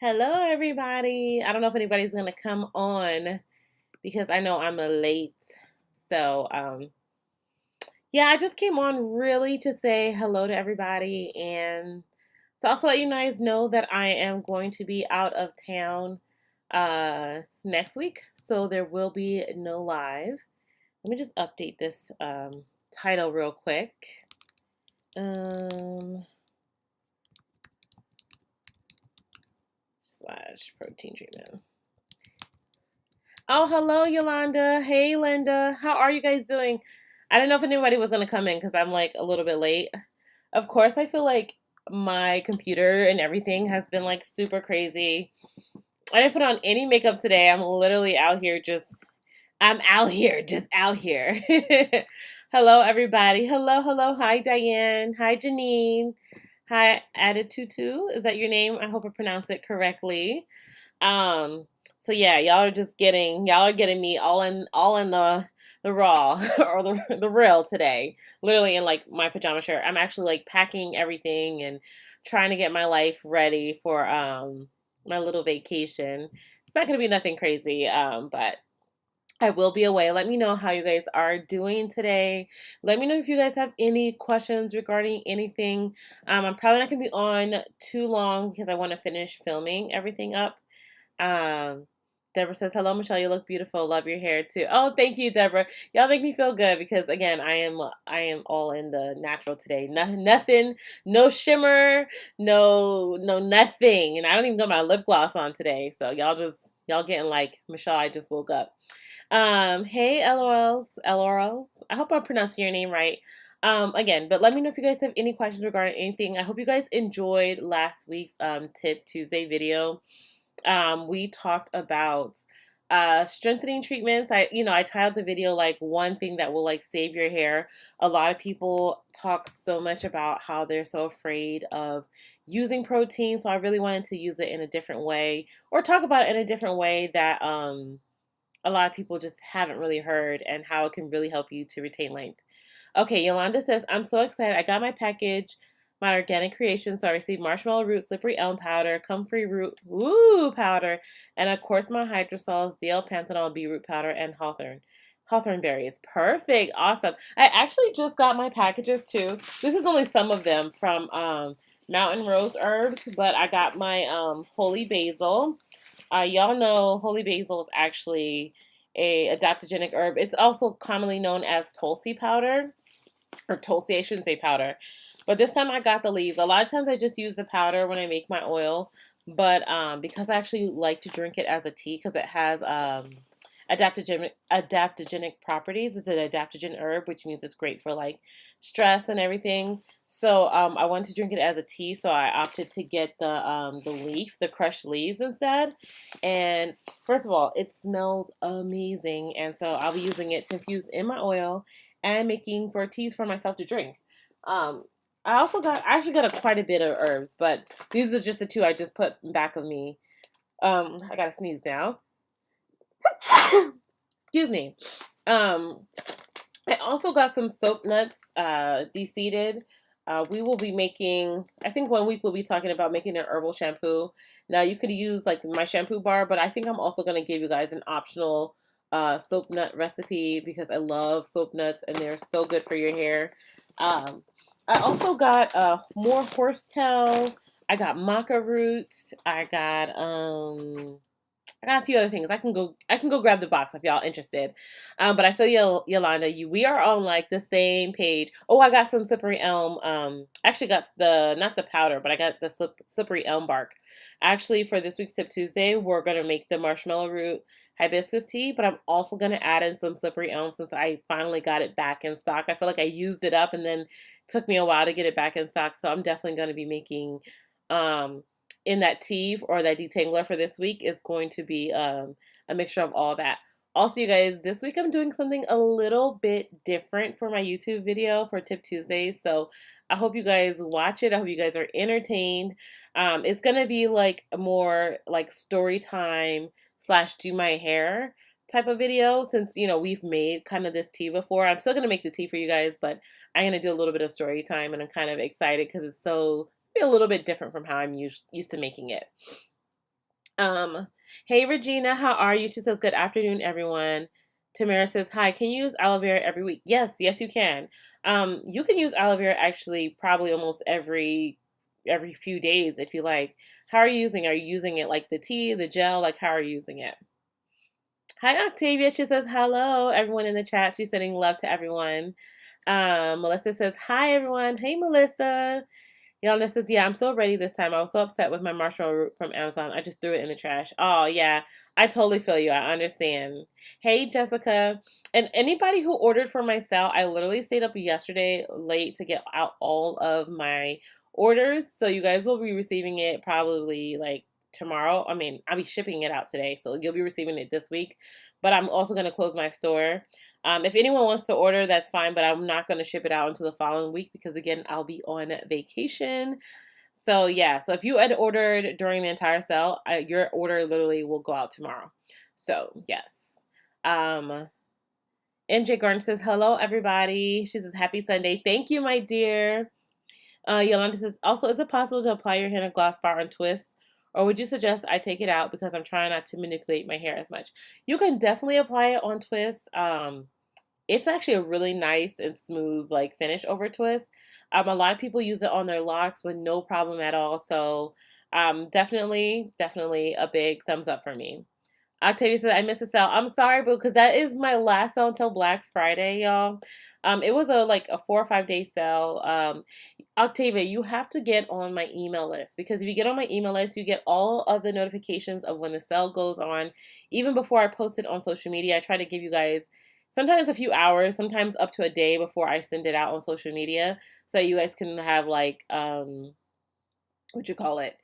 Hello, everybody. I don't know if anybody's going to come on because I know I'm late. So, yeah, I just came on really to say hello to everybody and to also let you guys know that I am going to be out of town next week. So, there will be no live. Let me just update this title real quick. Slash protein treatment. Oh, hello, Yolanda. Hey, Linda. How are you guys doing? I don't know if anybody was going to come in because I'm like a little bit late. Of course, I feel like my computer and everything has been like super crazy. I didn't put on any makeup today. I'm literally out here I'm out here, just out here. Hello, everybody. Hello, hello. Hi, Diane. Hi, Janine. Hi, Attitude. Is that your name? I hope I pronounced it correctly. Um, so yeah, y'all are getting me all in the raw or the real today. Literally in like my pajama shirt. I'm actually like packing everything and trying to get my life ready for my little vacation. It's not gonna be nothing crazy, but I will be away. Let me know how you guys are doing today. Let me know if you guys have any questions regarding anything. I'm probably not going to be on too long because I want to finish filming everything up. Um, Deborah says, "Hello, Michelle. You look beautiful. Love your hair too." Oh, thank you, Deborah. Y'all make me feel good because again, I am all in the natural today. Nothing, no shimmer, no nothing, and I don't even got my lip gloss on today. So y'all getting like Michelle. I just woke up. Hey, LOLs. I hope I'm pronouncing your name right. Again, but let me know if you guys have any questions regarding anything. I hope you guys enjoyed last week's Tip Tuesday video. We talked about strengthening treatments. I titled the video like one thing that will like save your hair. A lot of people talk so much about how they're so afraid of using protein, so I really wanted to use it in a different way or talk about it in a different way that a lot of people just haven't really heard and how it can really help you to retain length. Okay, Yolanda says, I'm so excited. I got my package, my organic creation. So I received marshmallow root, slippery elm powder, comfrey root, powder, and of course my hydrosols, DL panthenol, beetroot powder, and hawthorn berries. Perfect. Awesome. I actually just got my packages too. This is only some of them from Mountain Rose Herbs, but I got my holy basil. Y'all know holy basil is actually a adaptogenic herb. It's also commonly known as Tulsi powder, or Tulsi, I shouldn't say powder. But this time I got the leaves. A lot of times I just use the powder when I make my oil, but because I actually like to drink it as a tea because it has adaptogenic properties. It's an adaptogen herb, which means it's great for like stress and everything. So I wanted to drink it as a tea, so I opted to get the crushed leaves instead. And first of all, it smells amazing, and so I'll be using it to infuse in my oil and making for teas for myself to drink. Um, I actually got quite a bit of herbs, but these are just the two I just put back of me. I gotta sneeze now. Excuse me. Um, I also got some soap nuts, de-seeded. We will be making, I think 1 week we'll be talking about making an herbal shampoo. Now you could use like my shampoo bar, but I think I'm also going to give you guys an optional soap nut recipe because I love soap nuts and they're so good for your hair. I also got more horsetail. I got maca roots. I got a few other things. I can go grab the box if y'all interested. But I feel Yolanda, we are on like the same page. Oh, I got some slippery elm. Actually got the not the powder, but I got the slippery elm bark. Actually, for this week's Tip Tuesday, we're gonna make the marshmallow root hibiscus tea, but I'm also gonna add in some slippery elm since I finally got it back in stock. I feel like I used it up and then it took me a while to get it back in stock. So I'm definitely gonna be making um in that tea or that detangler for this week is going to be a mixture of all that. Also, you guys, this week I'm doing something a little bit different for my YouTube video for Tip Tuesdays. So I hope you guys watch it. I hope you guys are entertained. It's going to be like a more like story time slash do my hair type of video since, we've made kind of this tea before. I'm still going to make the tea for you guys, but I'm going to do a little bit of story time and I'm kind of excited because it's so be a little bit different from how I'm used to making it. Um, hey Regina, how are you? She says, good afternoon, everyone. Tamara says, hi, can you use aloe vera every week? Yes, yes, you can. You can use aloe vera actually probably almost every few days if you like. How are you using it? Are you using it like the tea, the gel? Like, how are you using it? Hi, Octavia. She says, hello, everyone in the chat. She's sending love to everyone. Melissa says, hi, everyone. Hey, Melissa. Yolanda says, yeah, I'm so ready this time. I was so upset with my marshmallow root from Amazon. I just threw it in the trash. Oh, yeah. I totally feel you. I understand. Hey, Jessica. And anybody who ordered for my sale, I literally stayed up yesterday late to get out all of my orders. So you guys will be receiving it probably like tomorrow. I mean, I'll be shipping it out today. So you'll be receiving it this week. But I'm also going to close my store. If anyone wants to order, that's fine, but I'm not going to ship it out until the following week because, again, I'll be on vacation. So, yeah. So, if you had ordered during the entire sale, your order literally will go out tomorrow. So, yes. MJ Garden says, hello, everybody. She says, happy Sunday. Thank you, my dear. Yolanda says, also, is it possible to apply your henna gloss bar on twists? Or would you suggest I take it out because I'm trying not to manipulate my hair as much? You can definitely apply it on twists. It's actually a really nice and smooth like finish over twist. A lot of people use it on their locks with no problem at all. So definitely a big thumbs up for me. Octavia says, I missed a sale. I'm sorry, boo, because that is my last sale until Black Friday, y'all. It was a 4 or 5 day sale. Octavia, you have to get on my email list because if you get on my email list, you get all of the notifications of when the sale goes on. Even before I post it on social media, I try to give you guys sometimes a few hours, sometimes up to a day before I send it out on social media, so you guys can have like what you call it,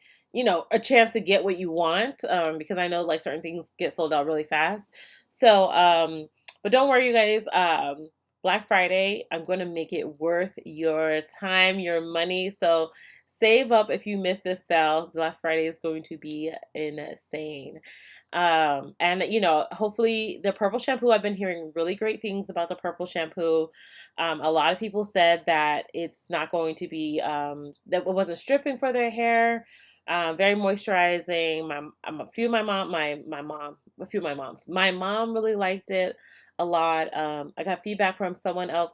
a chance to get what you want, because I know like certain things get sold out really fast. So but don't worry, you guys. Black Friday, I'm going to make it worth your time, your money. So save up if you miss this sale. Black Friday is going to be insane. And hopefully the purple shampoo, I've been hearing really great things about the purple shampoo. A lot of people said that it's not going to be, that it wasn't stripping for their hair. Very moisturizing. My mom really liked it a lot. I got feedback from someone else.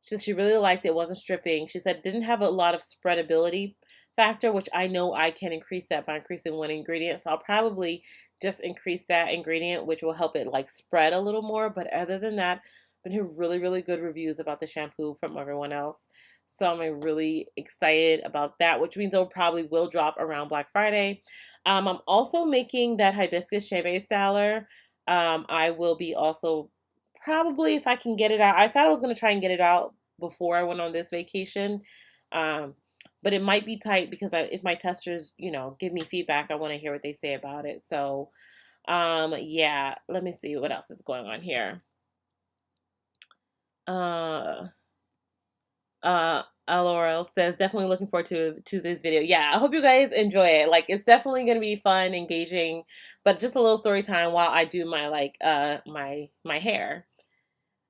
She really liked it. It wasn't stripping. She said it didn't have a lot of spreadability factor, which I know I can increase that by increasing one ingredient. So I'll probably just increase that ingredient, which will help it like spread a little more. But other than that, I've been hearing really, really good reviews about the shampoo from everyone else. So I'm really excited about that, which means it probably will drop around Black Friday. I'm also making that hibiscus shea base styler. I will be also probably, if I can get it out. I thought I was going to try and get it out before I went on this vacation. But it might be tight because if my testers, give me feedback, I want to hear what they say about it. So, yeah, let me see what else is going on here. Laurel says, definitely looking forward to Tuesday's video. Yeah, I hope you guys enjoy it. Like, it's definitely going to be fun, engaging, but just a little story time while I do my, my hair.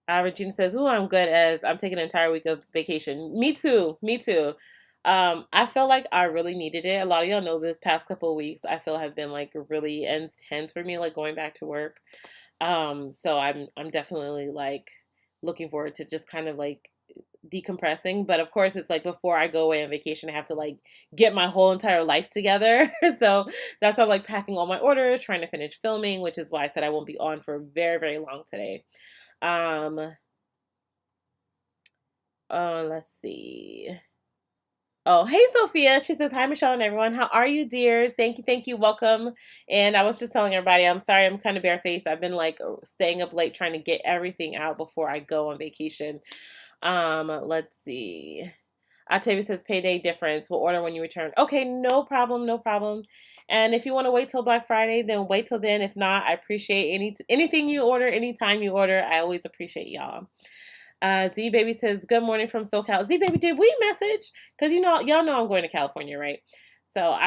Regina says, "Ooh, I'm good as I'm taking an entire week of vacation." Me too. Me too. I feel like I really needed it. A lot of y'all know this past couple of weeks I feel have been like really intense for me, like going back to work. So I'm definitely like looking forward to just kind of like decompressing. But of course, it's like before I go away on vacation, I have to like get my whole entire life together. So that's why I'm like packing all my orders, trying to finish filming, which is why I said I won't be on for very, very long today. Let's see. Oh, hey Sophia. She says, hi Michelle and everyone. How are you, dear? Thank you, welcome. And I was just telling everybody, I'm sorry I'm kind of barefaced. I've been like staying up late trying to get everything out before I go on vacation. Let's see. Octavia says payday difference. We'll order when you return. Okay, no problem, no problem. And if you want to wait till Black Friday, then wait till then. If not, I appreciate anything you order, anytime you order. I always appreciate y'all. Z Baby says, good morning from SoCal. Z Baby, did we message? Because y'all know I'm going to California, right? So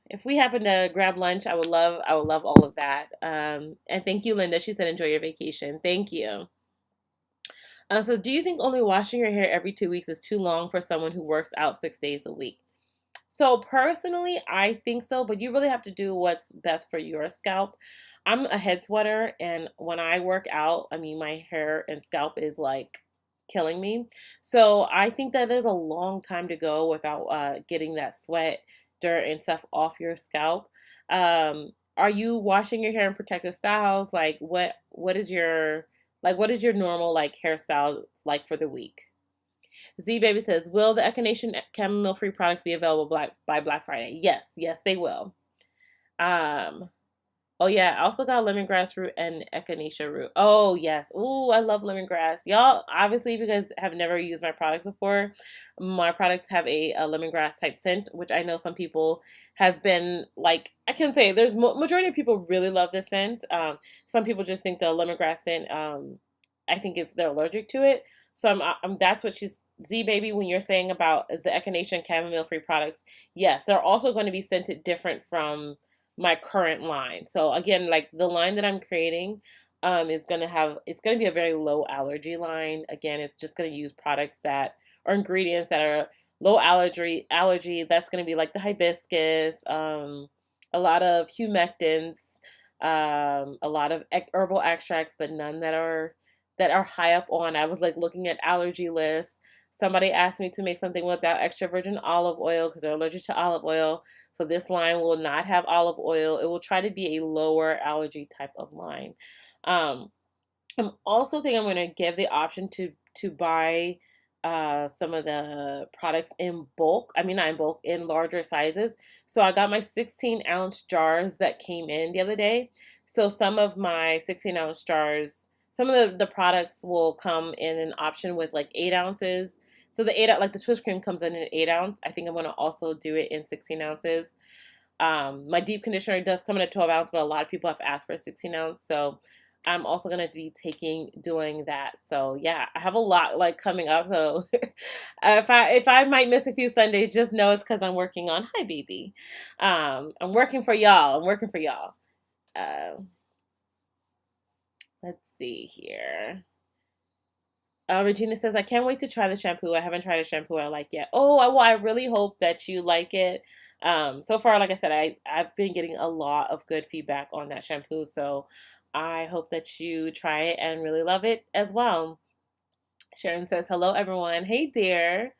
if we happen to grab lunch, I would love all of that. And thank you, Linda. She said, enjoy your vacation. Thank you. So do you think only washing your hair every 2 weeks is too long for someone who works out 6 days a week? So personally, I think so, but you really have to do what's best for your scalp. I'm a head sweater, and when I work out, I mean, my hair and scalp is like killing me. So I think that is a long time to go without getting that sweat, dirt, and stuff off your scalp. Are you washing your hair in protective styles? Like, what is your normal like hairstyle like for the week? Z Baby says, will the Echinacea chamomile free products be available by Black Friday? Yes, yes, they will. Um, oh yeah, I also got lemongrass root and echinacea root. Oh yes, ooh, I love lemongrass. Y'all, obviously, if you guys have never used my products before, my products have a lemongrass type scent, which I know some people has been like. I can say there's majority of people really love this scent. Some people just think the lemongrass scent. I think they're allergic to it. So that's what she's Z Baby, when you're saying about is the echinacea and chamomile free products, yes, they're also going to be scented different from my current line. So again, like the line that I'm creating is going to have, it's going to be a very low allergy line. Again, it's just going to use products that or ingredients that are low allergy. That's going to be like the hibiscus, a lot of humectants, a lot of herbal extracts, but none that are high up on. I was like looking at allergy lists. Somebody asked me to make something without extra virgin olive oil because they're allergic to olive oil. So this line will not have olive oil. It will try to be a lower allergy type of line. Um, I'm also think I'm going to give the option to buy some of the products in bulk. I mean, not in bulk, in larger sizes. So I got my 16-ounce jars that came in the other day. So some of my 16-ounce jars, some of the products will come in an option with like 8 ounces. So the like the Swiss cream comes in an 8 ounce. I think I'm going to also do it in 16 ounces. My deep conditioner does come in a 12 ounce, but a lot of people have asked for a 16 ounce. So I'm also going to be doing that. So yeah, I have a lot like coming up. So if I might miss a few Sundays, just know it's because I'm working on Hi Baby. I'm working for y'all. I'm working for y'all. Uh, let's see here. Regina says, I can't wait to try the shampoo. I haven't tried a shampoo I like yet. Oh, well, I really hope that you like it. So far, like I said, I've been getting a lot of good feedback on that shampoo. So I hope that you try it and really love it as well. Sharon says, hello, everyone. Hey, dear.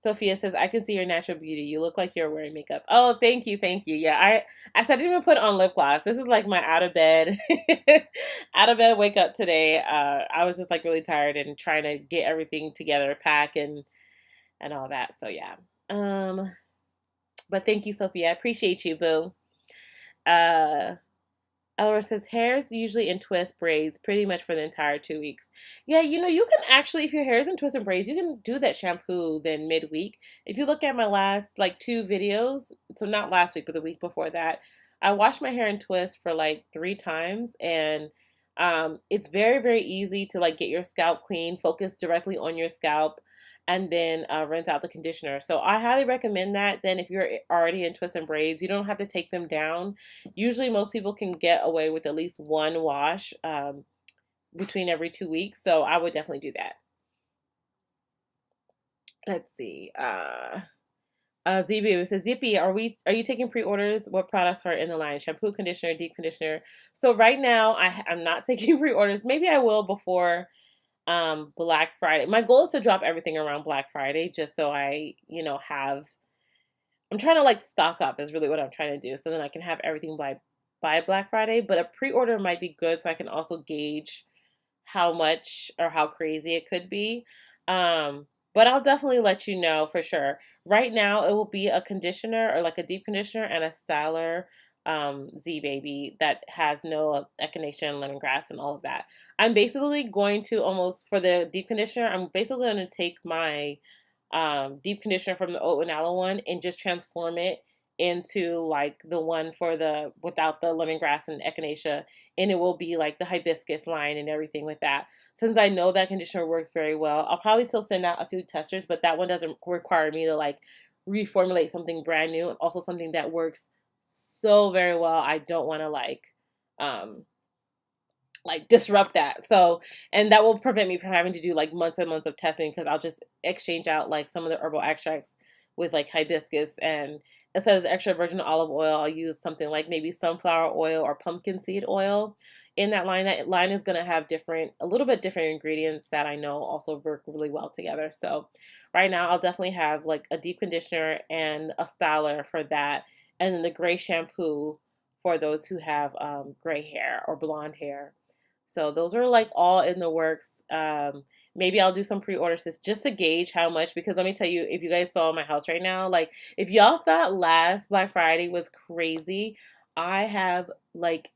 Sophia says, I can see your natural beauty. You look like you're wearing makeup. Oh, thank you. Thank you. Yeah, I said I didn't even put on lip gloss. This is like my out of bed, out of bed wake up today. I was just like really tired and trying to get everything together, pack and all that. So yeah. But thank you, Sophia. I appreciate you, boo. Uh, Elora says, hair's usually in twist braids pretty much for the entire 2 weeks. Yeah, you can actually, if your hair is in twist and braids, you can do that shampoo then midweek. If you look at my last, like, 2 videos, so not last week, but the week before that, I washed my hair in twist for, like, 3 times, and it's very, very easy to, like, get your scalp clean, focus directly on your scalp, and then rinse out the conditioner. So I highly recommend that. Then if you're already in twists and braids, you don't have to take them down. Usually most people can get away with at least one wash between every 2 weeks. So I would definitely do that. Let's see. ZB says, Zippy, are you taking pre-orders? What products are in the line? Shampoo, conditioner, deep conditioner. So right now I'm not taking pre-orders. Maybe I will before Black Friday. My goal is to drop everything around Black Friday just so I, I'm trying to like stock up is really what I'm trying to do. So then I can have everything by Black Friday. But a pre-order might be good so I can also gauge how much or how crazy it could be. But I'll definitely let you know for sure. Right now it will be a conditioner or like a deep conditioner and a styler Z Baby that has no echinacea and lemongrass and all of that. I'm basically going to almost for the deep conditioner, I'm basically going to take my deep conditioner from the oat and aloe one and just transform it into like the one for the without the lemongrass and echinacea, and it will be like the hibiscus line and everything with that. Since I know that conditioner works very well, I'll probably still send out a few testers, but that one doesn't require me to like reformulate something brand new, and also something that works so very well. I don't want to um disrupt that. So, and that will prevent me from having to do like months and months of testing because I'll just exchange out like some of the herbal extracts with like hibiscus and instead of the extra virgin olive oil, I'll use something like maybe sunflower oil or pumpkin seed oil in that line. That line is going to have a little bit different ingredients that I know also work really well together. So right now I'll definitely have like a deep conditioner and a styler for that. And then the gray shampoo for those who have gray hair or blonde hair. So those are like all in the works. Maybe I'll do some pre-orders just to gauge how much, because let me tell you, if you guys saw my house right now, like if y'all thought last Black Friday was crazy, I have like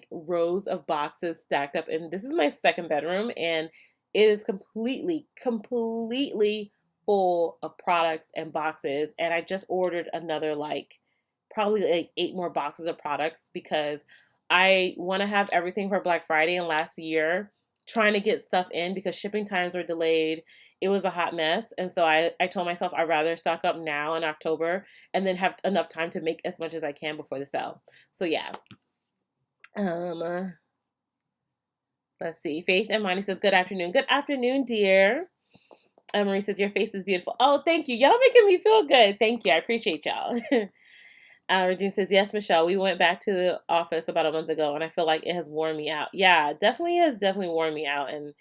rows of boxes stacked up, and this is my second bedroom, and it is completely full of products and boxes, and I just ordered another like probably like 8 more boxes of products because I want to have everything for Black Friday. And last year, trying to get stuff in because shipping times were delayed, it was a hot mess. And so I told myself I'd rather stock up now in October and then have enough time to make as much as I can before the sale. So yeah. Um, let's see. Faith and Monty says, good afternoon. Good afternoon, dear. Marie says, your face is beautiful. Oh, thank you. Y'all making me feel good. Thank you. I appreciate y'all. Regina says, yes, Michelle, we went back to the office about a month ago and I feel like it has worn me out. Yeah, definitely has definitely worn me out. And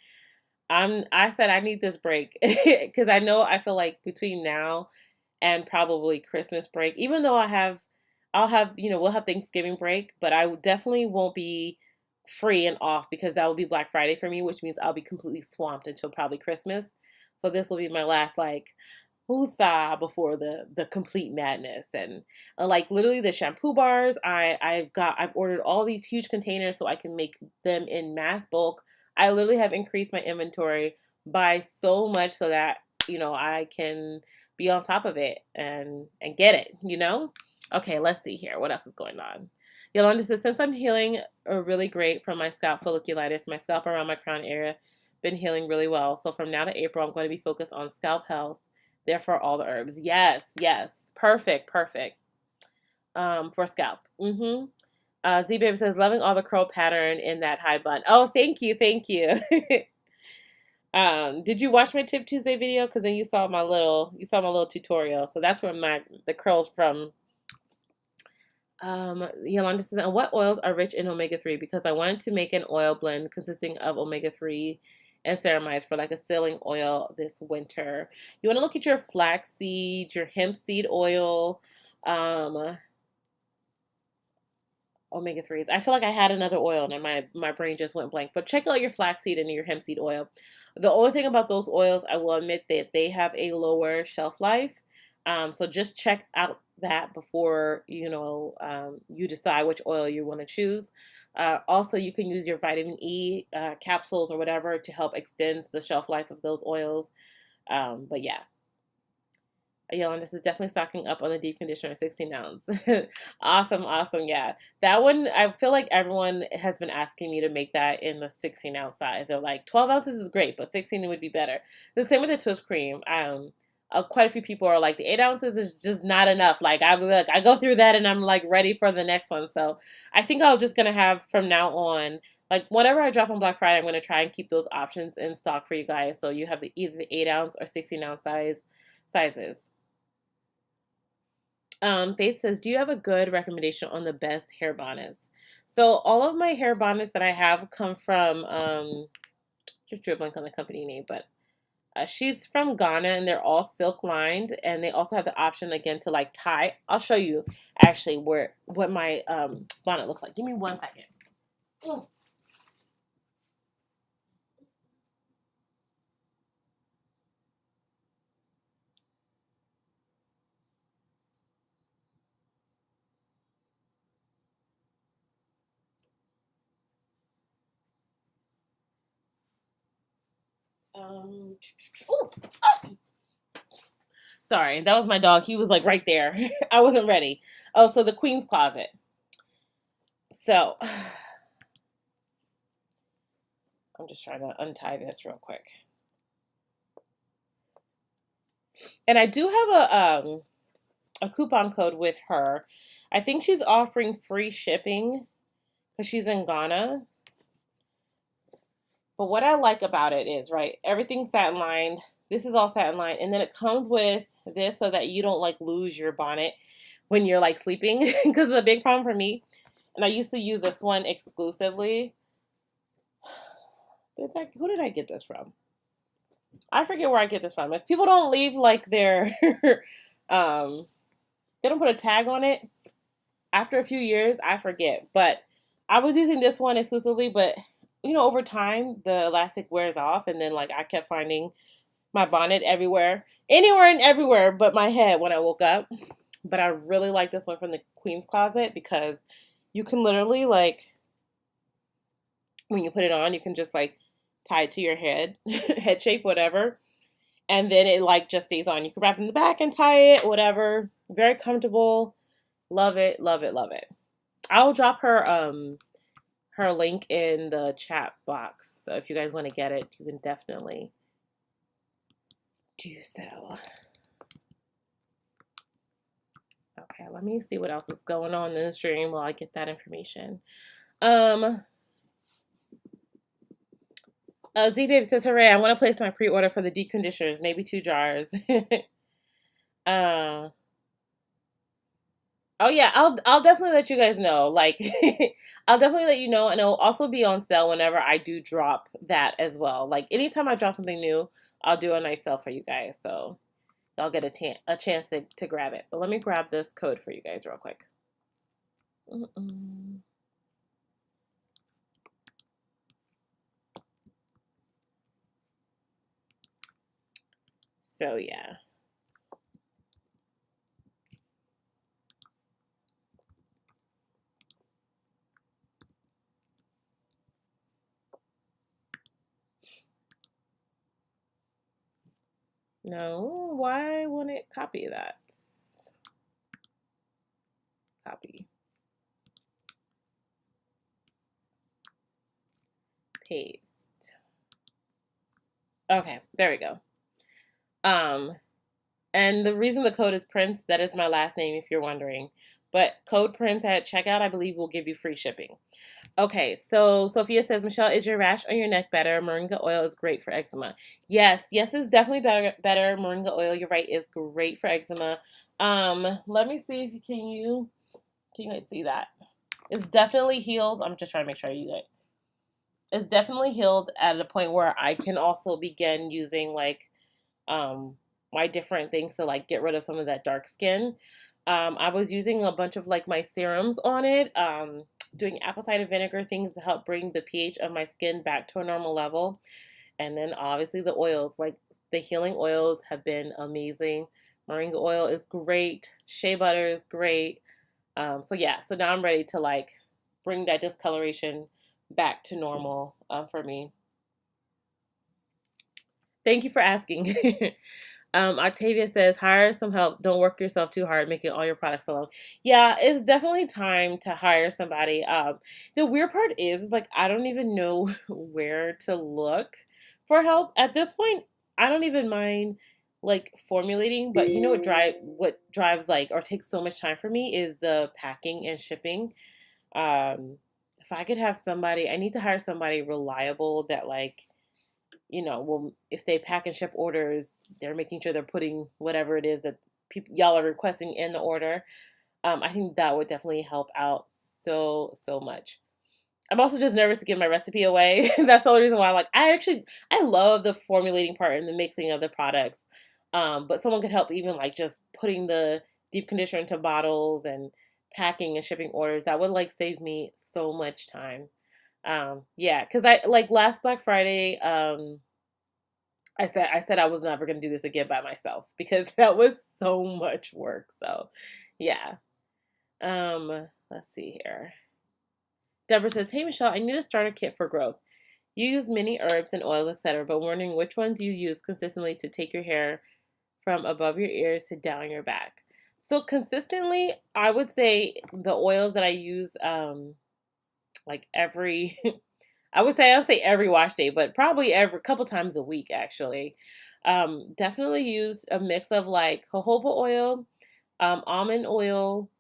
I said I need this break because I feel like between now and probably Christmas break, even though I'll have, we'll have Thanksgiving break, but I definitely won't be free and off because that will be Black Friday for me, which means I'll be completely swamped until probably Christmas. So this will be my last like woosah before the complete madness. And like literally the shampoo bars, I've ordered all these huge containers so I can make them in mass bulk. I literally have increased my inventory by so much so that I can be on top of it and get it. Okay, let's see here what else is going on. Yolanda says, since I'm healing really great from my scalp folliculitis, my scalp around my crown area been healing really well. So from now to April, I'm going to be focused on scalp health. Therefore, all the herbs. Yes, yes. Perfect. For scalp. Z Baby says, loving all the curl pattern in that high bun. Oh, thank you. Did you watch my Tip Tuesday video? Because then you saw my little tutorial. So that's where the curls from. Yolanda says, and what oils are rich in omega-3? Because I wanted to make an oil blend consisting of omega-3 and ceramides for like a sealing oil this winter. You want to look at your flax seed, your hemp seed oil, omega-3s. I feel like I had another oil and my brain just went blank. But check out your flaxseed and your hemp seed oil. The only thing about those oils, I will admit that they have a lower shelf life. So just check out that before you decide which oil you want to choose. Also, you can use your vitamin E capsules or whatever to help extend the shelf life of those oils. But yeah. Yolanda is definitely stocking up on the deep conditioner, 16 ounce. Awesome. Yeah. That one, I feel like everyone has been asking me to make that in the 16 ounce size. They're like, 12 ounces is great, but 16 would be better. The same with the twist cream. Quite a few people are like, the 8 ounces is just not enough. Like, I go through that and I'm like ready for the next one. So I think I'm just going to have from now on, like whenever I drop on Black Friday, I'm going to try and keep those options in stock for you guys. So you have either the 8 ounce or 16 ounce sizes. Faith says, do you have a good recommendation on the best hair bonnets? So all of my hair bonnets that I have come from, just drew a blank on the company name, but she's from Ghana and they're all silk lined and they also have the option again to like tie. I'll show you actually what my bonnet looks like. Give me 1 second. Oh. Oh. Sorry, that was my dog. He was like right there. I wasn't ready. Oh, so the Queen's Closet. So I'm just trying to untie this real quick. And I do have a coupon code with her. I think she's offering free shipping because she's in Ghana. But what I like about it is, right, everything's satin lined. This is all satin lined. And then it comes with this so that you don't like lose your bonnet when you're like sleeping, because it's a big problem for me. And I used to use this one exclusively. Who did I get this from? I forget where I get this from. If people don't leave like their, um, they don't put a tag on it. After a few years, I forget. But I was using this one exclusively, but over time the elastic wears off, and then like I kept finding my bonnet everywhere, anywhere and everywhere, but my head when I woke up. But I really like this one from the Queen's Closet because you can literally like when you put it on, you can just like tie it to your head, head shape, whatever. And then it like just stays on. You can wrap it in the back and tie it, whatever. Very comfortable. Love it, love it, love it. I'll drop her link in the chat box. So if you guys want to get it, you can definitely do so. Okay, let me see what else is going on in the stream while I get that information. Z-Babe says, hooray, I want to place my pre-order for the deep conditioners, maybe 2 jars. Oh yeah, I'll definitely let you guys know. Like, I'll definitely let you know, and it'll also be on sale whenever I do drop that as well. Like, anytime I drop something new, I'll do a nice sale for you guys, so y'all get a chance to grab it. But let me grab this code for you guys real quick. So yeah. No, why won't it copy that? Copy. Paste. Okay, there we go. And the reason the code is Prince, that is my last name if you're wondering. But code Prince at checkout, I believe, will give you free shipping. Okay, so Sophia says, Michelle, is your rash on your neck better? Moringa oil is great for eczema. Yes, it's definitely better. Moringa oil, you're right, is great for eczema. Let me see if can you guys see that? It's definitely healed. I'm just trying to make sure you guys. It's definitely healed at a point where I can also begin using like my different things to like get rid of some of that dark skin. I was using a bunch of like my serums on it, doing apple cider vinegar things to help bring the pH of my skin back to a normal level. And then obviously the oils, like the healing oils have been amazing. Moringa oil is great. Shea butter is great. So yeah, so now I'm ready to like bring that discoloration back to normal for me. Thank you for asking. Octavia says, hire some help. Don't work yourself too hard making all your products alone. Yeah, it's definitely time to hire somebody. The weird part is like, I don't even know where to look for help. At this point, I don't even mind like formulating, but you know what drives like or takes so much time for me is the packing and shipping. If I could have somebody, I need to hire somebody reliable that like well, if they pack and ship orders, they're making sure they're putting whatever it is that y'all are requesting in the order. I think that would definitely help out so much. I'm also just nervous to give my recipe away. That's the only reason why. Like, I love the formulating part and the mixing of the products. But someone could help even like just putting the deep conditioner into bottles and packing and shipping orders. That would like save me so much time. Yeah, because I like last Black Friday. I said I was never gonna do this again by myself because that was so much work. So, yeah. Let's see here. Deborah says, "Hey Michelle, I need a starter kit for growth. You use many herbs and oils, etc., but wondering which ones you use consistently to take your hair from above your ears to down your back." So consistently, I would say the oils that I use, like every I'll say every wash day, but probably every couple times a week actually. Definitely use a mix of like jojoba oil, almond oil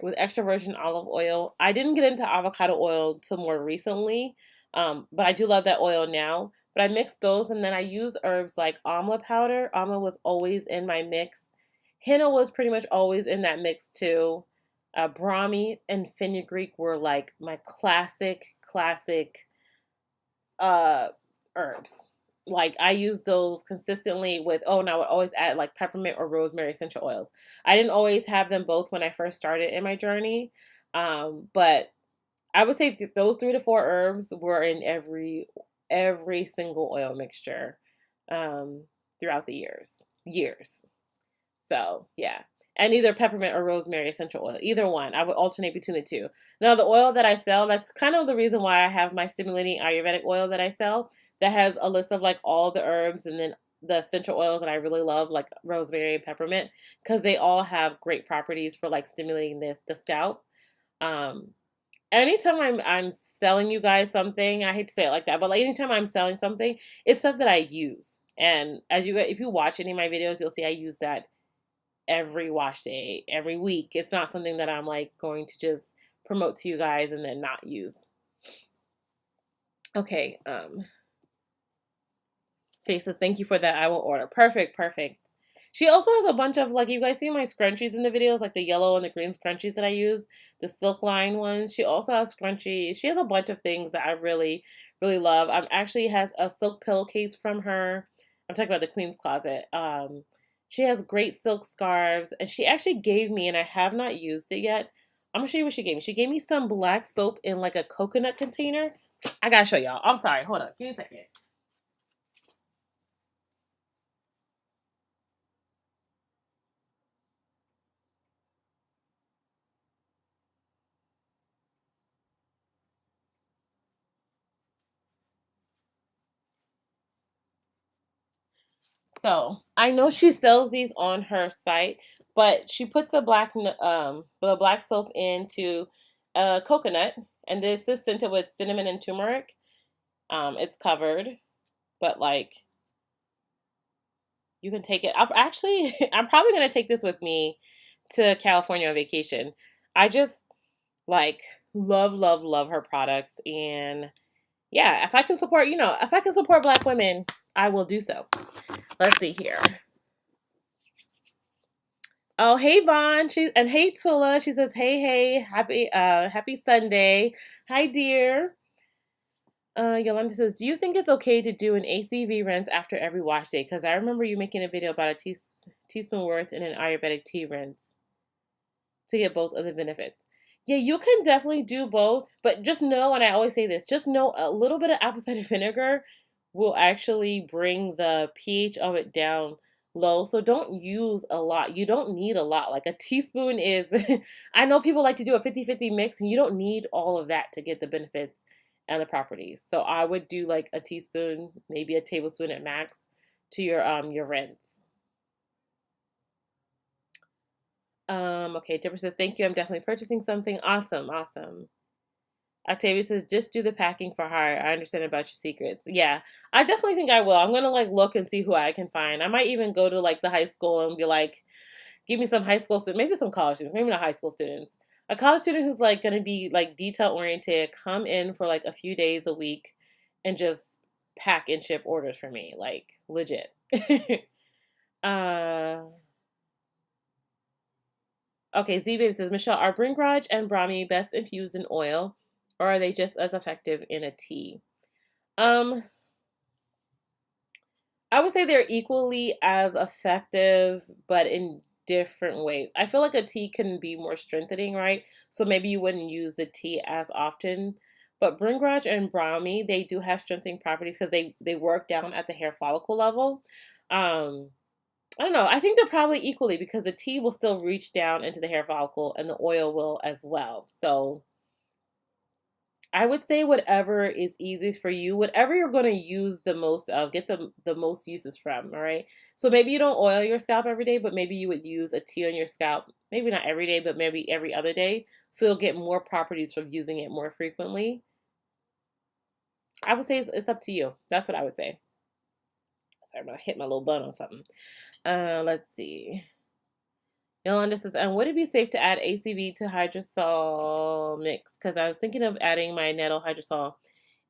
with extra virgin olive oil. I didn't get into avocado oil till more recently, but I do love that oil now. But I mix those and then I use herbs like amla powder. Amla was always in my mix. Henna was pretty much always in that mix too. Brahmi and fenugreek were like my classic uh herbs. Like I use those consistently with, oh, and I would always add like peppermint or rosemary essential oils. I didn't always have them both when I first started in my journey. But I would say those 3 to 4 herbs were in every single oil mixture throughout the years. So yeah, and either peppermint or rosemary essential oil, either one. I would alternate between the two. Now the oil that I sell, that's kind of the reason why I have my stimulating Ayurvedic oil that I sell. That has a list of like all the herbs and then the essential oils that I really love, like rosemary and peppermint, because they all have great properties for like stimulating the scalp. Um, Anytime I'm selling you guys something, I hate to say it like that, but like anytime I'm selling something, it's stuff that I use. And if you watch any of my videos, you'll see I use that every wash day, every week. It's not something that I'm like going to just promote to you guys and then not use. Okay, Faces, thank you for that. I will order. Perfect. She also has a bunch of, like, you guys see my scrunchies in the videos, like the yellow and the green scrunchies that I use, the silk line ones. She also has scrunchies. She has a bunch of things that I really love. I actually have a silk pillowcase from her. I'm talking about the Queen's Closet. She has great silk scarves, and she actually gave me, and I have not used it yet. I'm gonna show you what she gave me. She gave me some black soap in like a coconut container. I gotta show y'all. I'm sorry. Hold up. Give me a second. So I know she sells these on her site, but she puts the black soap into coconut, and this is scented with cinnamon and turmeric. It's covered, but like you can take it. I'm probably gonna take this with me to California on vacation. I just like love her products, and yeah, if I can support, if I can support Black women, I will do so. Let's see here. Oh, hey Vaughn. And hey Tula. She says, hey, happy Sunday. Hi, dear. Yolanda says, do you think it's okay to do an ACV rinse after every wash day? Because I remember you making a video about a teaspoon worth in an Ayurvedic tea rinse to get both of the benefits. Yeah, you can definitely do both, but just know, and I always say this, just know a little bit of apple cider vinegar will actually bring the pH of it down low. So don't use a lot. You don't need a lot. Like a teaspoon is, I know people like to do a 50-50 mix, and you don't need all of that to get the benefits and the properties. So I would do like a teaspoon, maybe a tablespoon at max to your rinse. Okay, Deborah says, thank you. I'm definitely purchasing something. Awesome. Octavia says, just do the packing for hire. I understand about your secrets. Yeah, I definitely think I will. I'm gonna like look and see who I can find. I might even go to like the high school and be like, give me some high school students, maybe some college students, maybe not high school students. A college student who's like gonna be like detail oriented, come in for like a few days a week and just pack and ship orders for me. Like legit. uh Okay, Z Baby says, Michelle, are Bringraj and Brahmi best infused in oil, or are they just as effective in a tea? Um, I would say they're equally as effective, but in different ways. I feel like a tea can be more strengthening, right? So maybe you wouldn't use the tea as often. But Bringraj and Brahmi, they do have strengthening properties because they work down at the hair follicle level. Um, I don't know. I think they're probably equally because the tea will still reach down into the hair follicle and the oil will as well. So I would say whatever is easiest for you, whatever you're going to use the most of, get the most uses from, all right? So maybe you don't oil your scalp every day, but maybe you would use a tea on your scalp, maybe not every day, but maybe every other day. So you'll get more properties from using it more frequently. I would say it's up to you. That's what I would say. Sorry, I'm going to hit my little bun on something. Let's see. Yolanda says, and would it be safe to add ACV to hydrosol mix? Because I was thinking of adding my nettle hydrosol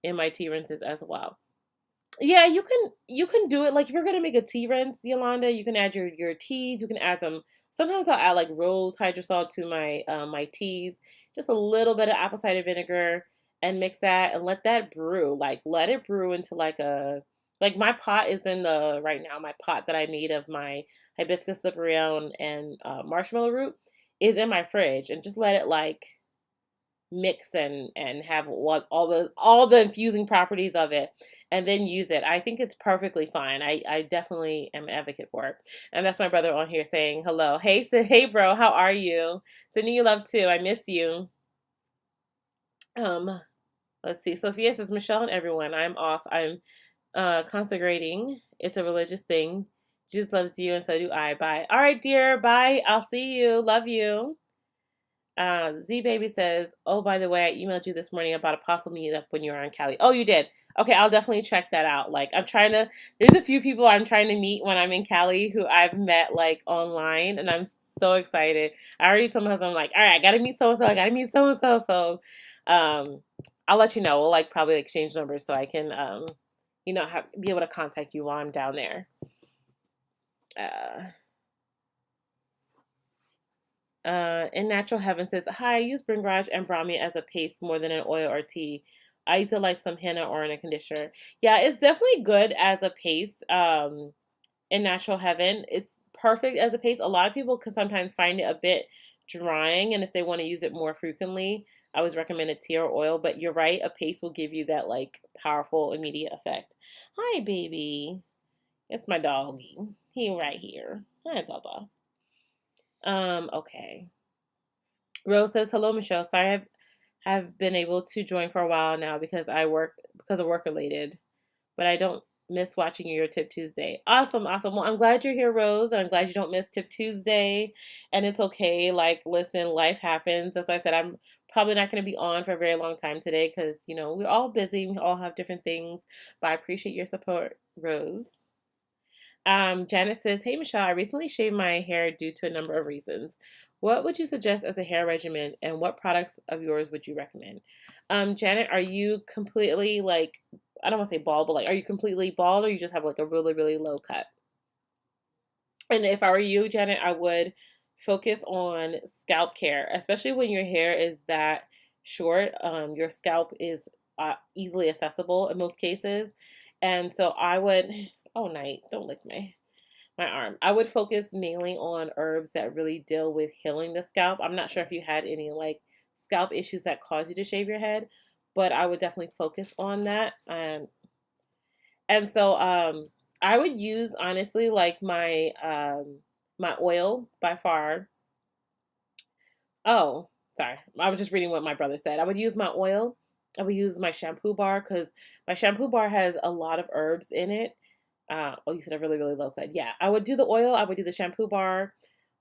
in my tea rinses as well. Yeah, you can do it. Like if you're gonna make a tea rinse, Yolanda, you can add your teas. You can add some Sometimes I'll add like rose hydrosol to my my teas, just a little bit of apple cider vinegar, and mix that and let that brew. Like let it brew into like a like my pot is in the right now. My pot that I made of my hibiscus lipperian and marshmallow root is in my fridge, and just let it like mix and have all the infusing properties of it, and then use it. I think it's perfectly fine. I definitely am an advocate for it. And that's my brother on here saying hello. Hey, hey bro, how are you? Sending you love too. I miss you. um let's see. Sophia says, Michelle and everyone, I'm off. I'm consecrating. It's a religious thing. Jesus loves you and so do I. Bye. All right, dear. Bye. I'll see you. Love you. Z Baby says, oh, by the way, I emailed you this morning about a possible meetup when you were in Cali. Oh, you did? Okay, I'll definitely check that out. Like, there's a few people I'm trying to meet when I'm in Cali who I've met, like, online, and I'm so excited. I already told my husband, I'm like, all right, I gotta meet so-and-so, I gotta meet so-and-so, so, I'll let you know. We'll, like, probably exchange numbers so I can, be able to contact you while I'm down there. In Natural Heaven says, hi, I use Bringraj and Brahmi as a paste more than an oil or tea. I used to like some henna or in a conditioner. Yeah, it's definitely good as a paste. In Natural Heaven, it's perfect as a paste. A lot of people can sometimes find it a bit drying, and if they want to use it more frequently, I always recommend a tea or oil. But you're right, a paste will give you that like powerful immediate effect. Hi, baby. It's my doggy. He right here. Hi, Bubba. Okay. Rose says, hello, Michelle. Sorry have been able to join for a while now because of work related, but I don't miss watching your Tip Tuesday. Awesome, awesome. Well, I'm glad you're here, Rose, and I'm glad you don't miss Tip Tuesday. And it's okay. Like, listen, life happens. That's why I said I'm probably not going to be on for a very long time today because, we're all busy. We all have different things, but I appreciate your support, Rose. Janet says, hey, Michelle, I recently shaved my hair due to a number of reasons. What would you suggest as a hair regimen, and what products of yours would you recommend? Janet, are you completely like, I don't want to say bald, but like, are you completely bald or you just have like a really, really low cut? And if I were you, Janet, I would focus on scalp care, especially when your hair is that short. Your scalp is easily accessible in most cases. And so I would, oh, Night, don't lick my arm. I would focus mainly on herbs that really deal with healing the scalp. I'm not sure if you had any like scalp issues that cause you to shave your head, but I would definitely focus on that. And so I would use honestly like my oil by far. Oh, sorry. I was just reading what my brother said. I would use my oil. I would use my shampoo bar because my shampoo bar has a lot of herbs in it. Oh, you said a really, really low cut. Yeah, I would do the oil. I would do the shampoo bar.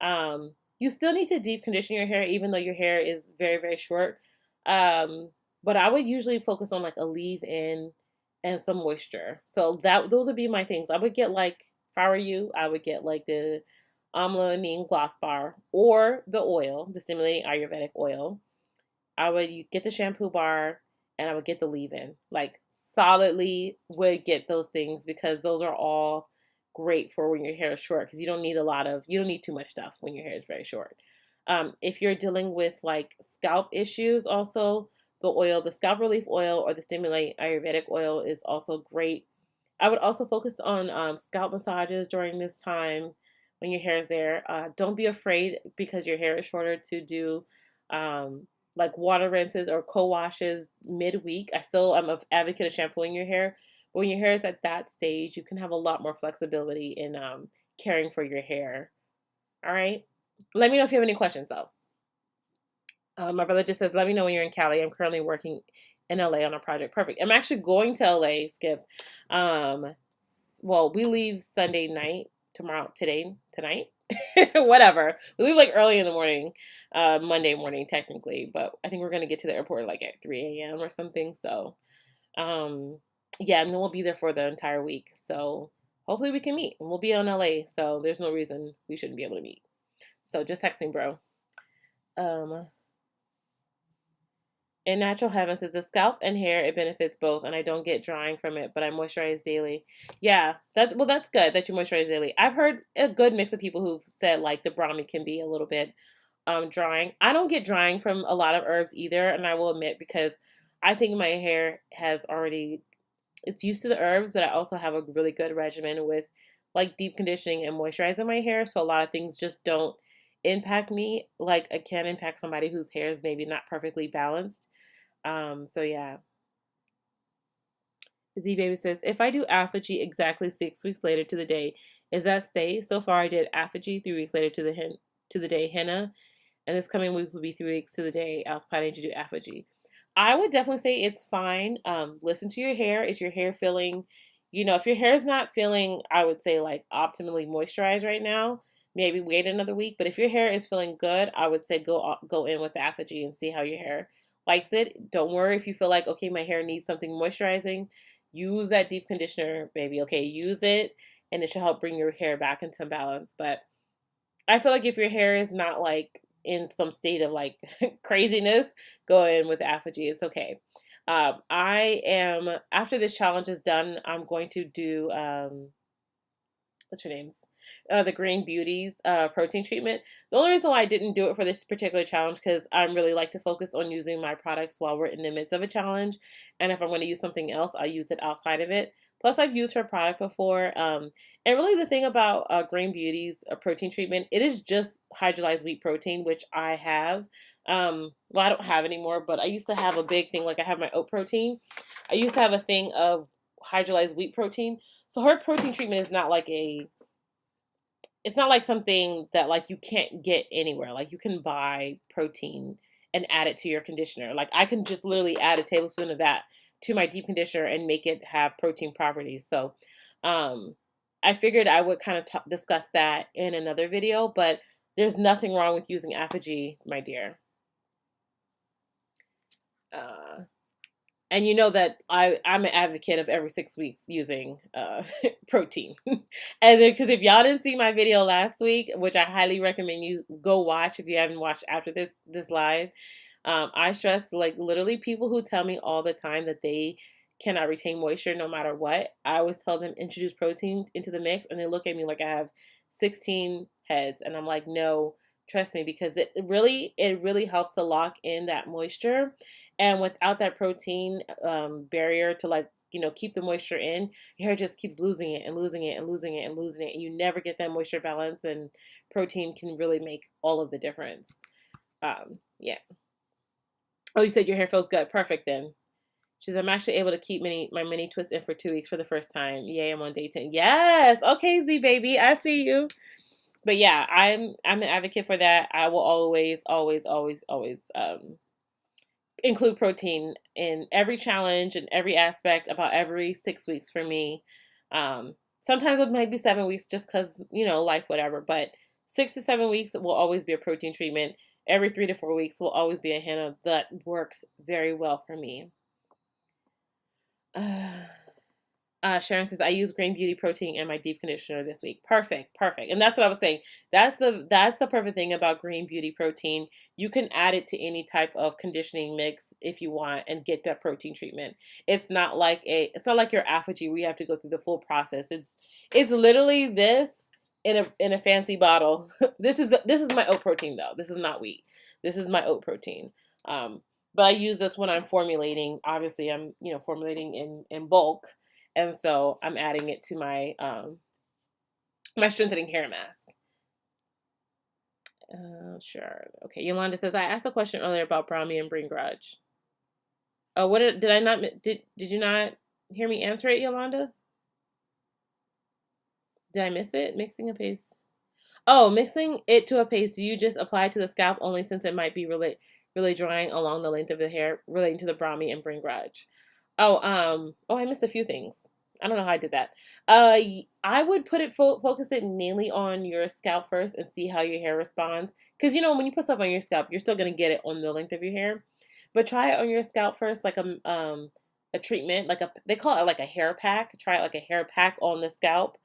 You still need to deep condition your hair, even though your hair is very, very short. Um, but I would usually focus on like a leave-in and some moisture. So those would be my things. I would get like, if I were you, I would get like the Amla Neem Gloss Bar or the oil, the Stimulating Ayurvedic oil. I would get the shampoo bar and I would get the leave-in. Like solidly would get those things because those are all great for when your hair is short because you don't need too much stuff when your hair is very short. If you're dealing with like scalp issues, also the scalp relief oil or the Stimulate Ayurvedic oil is also great. I would also focus on scalp massages during this time when your hair is there. Don't be afraid because your hair is shorter to do like water rinses or co-washes midweek. I still am an advocate of shampooing your hair. But when your hair is at that stage, you can have a lot more flexibility in caring for your hair. All right. Let me know if you have any questions though. My brother just says, let me know when you're in Cali. I'm currently working in LA on a project. Perfect. I'm actually going to LA, Skip. Well, we leave Sunday night, tonight, whatever. We leave like early in the morning, Monday morning, technically, but I think we're going to get to the airport like at 3 a.m. or something. So, yeah, and then we'll be there for the entire week. So hopefully we can meet and we'll be on LA. So there's no reason we shouldn't be able to meet. So just text me, bro. Um, In Natural Heaven says the scalp and hair, it benefits both, and I don't get drying from it, but I moisturize daily. Yeah, that's good that you moisturize daily. I've heard a good mix of people who've said like the brahmi can be a little bit drying. I don't get drying from a lot of herbs either, and I will admit because I think my hair has already it's used to the herbs, but I also have a really good regimen with like deep conditioning and moisturizing my hair, so a lot of things just don't impact me like it can impact somebody whose hair is maybe not perfectly balanced. So yeah. Z Baby says, if I do apogee exactly 6 weeks later to the day, is that stay? So far I did apogee 3 weeks later to the day henna, and this coming week will be 3 weeks to the day I was planning to do apogee. I would definitely say it's fine. Listen to your hair. Is your hair feeling, if your hair is not feeling, I would say like optimally moisturized right now, maybe wait another week. But if your hair is feeling good, I would say go in with the apogee and see how your hair likes it. Don't worry if you feel like, okay, my hair needs something moisturizing. Use that deep conditioner, baby. Okay, use it, and it should help bring your hair back into balance. But I feel like if your hair is not like in some state of like craziness, go in with apogee. It's okay. I am after this challenge is done. I'm going to do what's her name? The Green Beauties protein treatment. The only reason why I didn't do it for this particular challenge because I really like to focus on using my products while we're in the midst of a challenge, and if I'm going to use something else, I'll use it outside of it. Plus, I've used her product before, and really the thing about Green Beauties protein treatment, it is just hydrolyzed wheat protein, which I have. Well, I don't have anymore, but I used to have a big thing. Like I have my oat protein. I used to have a thing of hydrolyzed wheat protein. So her protein treatment is not like it's not like something that like you can't get anywhere. Like you can buy protein and add it to your conditioner. Like I can just literally add a tablespoon of that to my deep conditioner and make it have protein properties. So, um, I figured I would kind of discuss that in another video, but there's nothing wrong with using Apogee, my dear. Uh, and you know that I'm an advocate of every 6 weeks using protein. And because if y'all didn't see my video last week, which I highly recommend you go watch if you haven't watched after this live, I stress like literally people who tell me all the time that they cannot retain moisture no matter what. I always tell them introduce protein into the mix, and they look at me like I have 16 heads, and I'm like, no, trust me, because it really helps to lock in that moisture, and without that protein barrier to like keep the moisture in, your hair just keeps losing it and losing it and losing it and losing it, and you never get that moisture balance. And protein can really make all of the difference. Yeah. Oh, you said your hair feels good. Perfect then. She says, I'm actually able to keep my mini twist in for 2 weeks for the first time. Yay, I'm on day 10. Yes. Okay, Z baby. I see you. But yeah, I'm an advocate for that. I will always, always, always, always include protein in every challenge and every aspect about every 6 weeks for me. Sometimes it might be 7 weeks just because, life, whatever. But 6 to 7 weeks will always be a protein treatment. Every 3 to 4 weeks will always be a henna that works very well for me. Sharon says, I use Green Beauty protein in my deep conditioner this week. Perfect, perfect. And that's what I was saying. That's the perfect thing about Green Beauty protein. You can add it to any type of conditioning mix if you want and get that protein treatment. It's not like your Apogee where you have to go through the full process. It's literally this in a fancy bottle. This is my oat protein though. This is not wheat. This is my oat protein. But I use this when I'm formulating. Obviously, I'm formulating in bulk, and so I'm adding it to my strengthening hair mask. Sure. Okay. Yolanda says, I asked a question earlier about Brahmi and Brain Grudge. Oh, did I not did you not hear me answer it, Yolanda? Did I miss it? Mixing a paste. Oh, mixing it to a paste. Do you just apply it to the scalp only since it might be really drying along the length of the hair relating to the Brahmi and Brain Grudge? Oh, I missed a few things. I don't know how I did that. I would focus it mainly on your scalp first and see how your hair responds. Because when you put stuff on your scalp, you're still gonna get it on the length of your hair. But try it on your scalp first, like a treatment, they call it like a hair pack. Try it like a hair pack on the scalp,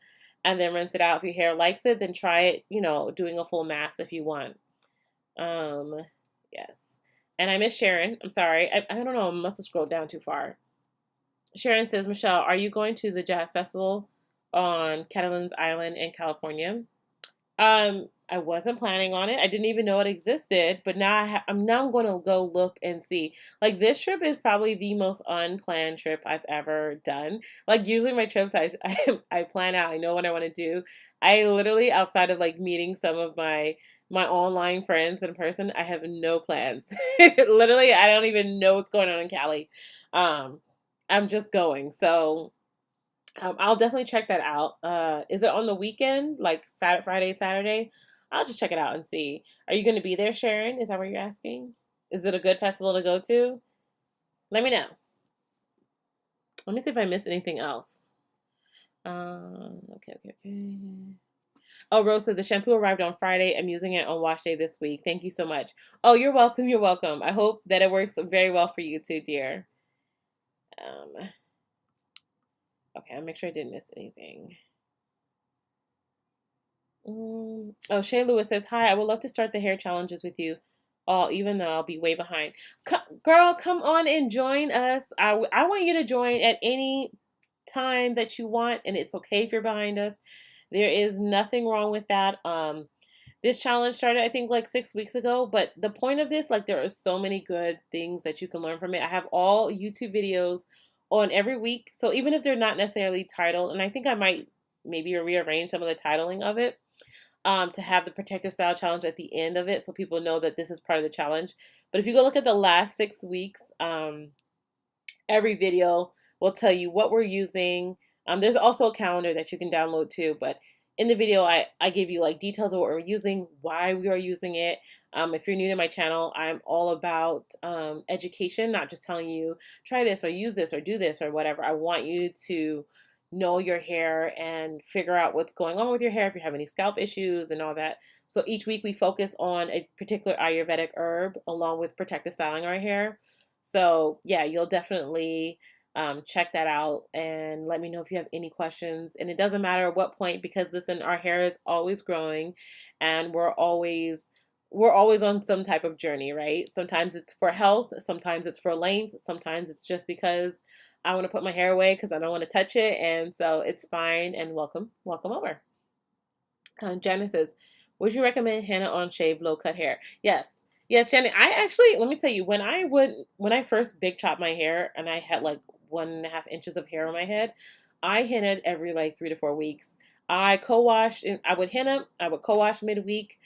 and then rinse it out. If your hair likes it, then try it. Doing a full mask if you want. Yes. And I miss Sharon. I'm sorry. I don't know. I must have scrolled down too far. Sharon says, Michelle, are you going to the jazz festival on Catalan's Island in California? I wasn't planning on it. I didn't even know it existed, but now I'm going to go look and see. Like this trip is probably the most unplanned trip I've ever done. Like usually my trips, I plan out. I know what I want to do. I literally outside of like meeting some of my online friends in person, I have no plans. Literally, I don't even know what's going on in Cali. Um, I'm just going. So I'll definitely check that out. Is it on the weekend, like Saturday, Friday, Saturday? I'll just check it out and see. Are you going to be there, Sharon? Is that what you're asking? Is it a good festival to go to? Let me know. Let me see if I missed anything else. Okay. Oh, Rose says the shampoo arrived on Friday. I'm using it on wash day this week. Thank you so much. Oh, you're welcome. You're welcome. I hope that it works very well for you too, dear. Okay, I'll make sure I didn't miss anything. Oh, Shay Lewis says, hi, I would love to start the hair challenges with you all, even though I'll be way behind. Girl, come on and join us. I want you to join at any time that you want, and it's okay if you're behind us. There is nothing wrong with that. This challenge started, I think, like 6 weeks ago, but the point of this, like, there are so many good things that you can learn from it. I have all YouTube videos on every week, so even if they're not necessarily titled, and I think I might maybe rearrange some of the titling of it, to have the protective style challenge at the end of it so people know that this is part of the challenge. But if you go look at the last 6 weeks, every video will tell you what we're using. There's also a calendar that you can download too, but in the video, I give you like details of what we're using, why we are using it. If you're new to my channel, I'm all about education, not just telling you try this or use this or do this or whatever. I want you to know your hair and figure out what's going on with your hair, if you have any scalp issues and all that. So each week we focus on a particular Ayurvedic herb along with protective styling our hair. So yeah, you'll definitely check that out and let me know if you have any questions. And it doesn't matter at what point, because listen, our hair is always growing and we're always on some type of journey, right? Sometimes it's for health, sometimes it's for length, sometimes it's just because I want to put my hair away because I don't want to touch it. And so it's fine, and welcome over. Janice says, would you recommend henna on shaved low cut hair? Yes, Jenny. I actually, let me tell you, when I first big chopped my hair and I had like 1.5 inches of hair on my head, I hennaed every like 3 to 4 weeks. I co-washed, and I would henna, I would co-wash midweek,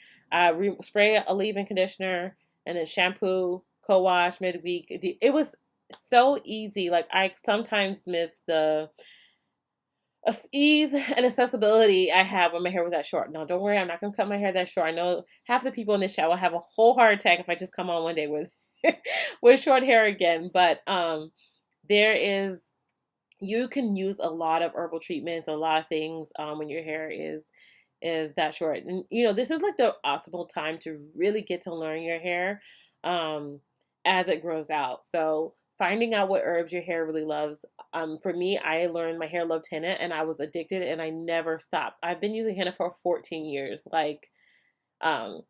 spray a leave-in conditioner, and then shampoo, co-wash midweek. It was so easy. Like I sometimes miss the ease and accessibility I have when my hair was that short. Now, don't worry, I'm not gonna cut my hair that short. I know half the people in this chat will have a whole heart attack if I just come on one day with with short hair again. But there is you can use a lot of herbal treatments, a lot of things when your hair is that short. And this is like the optimal time to really get to learn your hair um, as it grows out. So finding out what herbs your hair really loves. For me, I learned my hair loved henna and I was addicted and I never stopped. I've been using henna for 14 years. Like, um,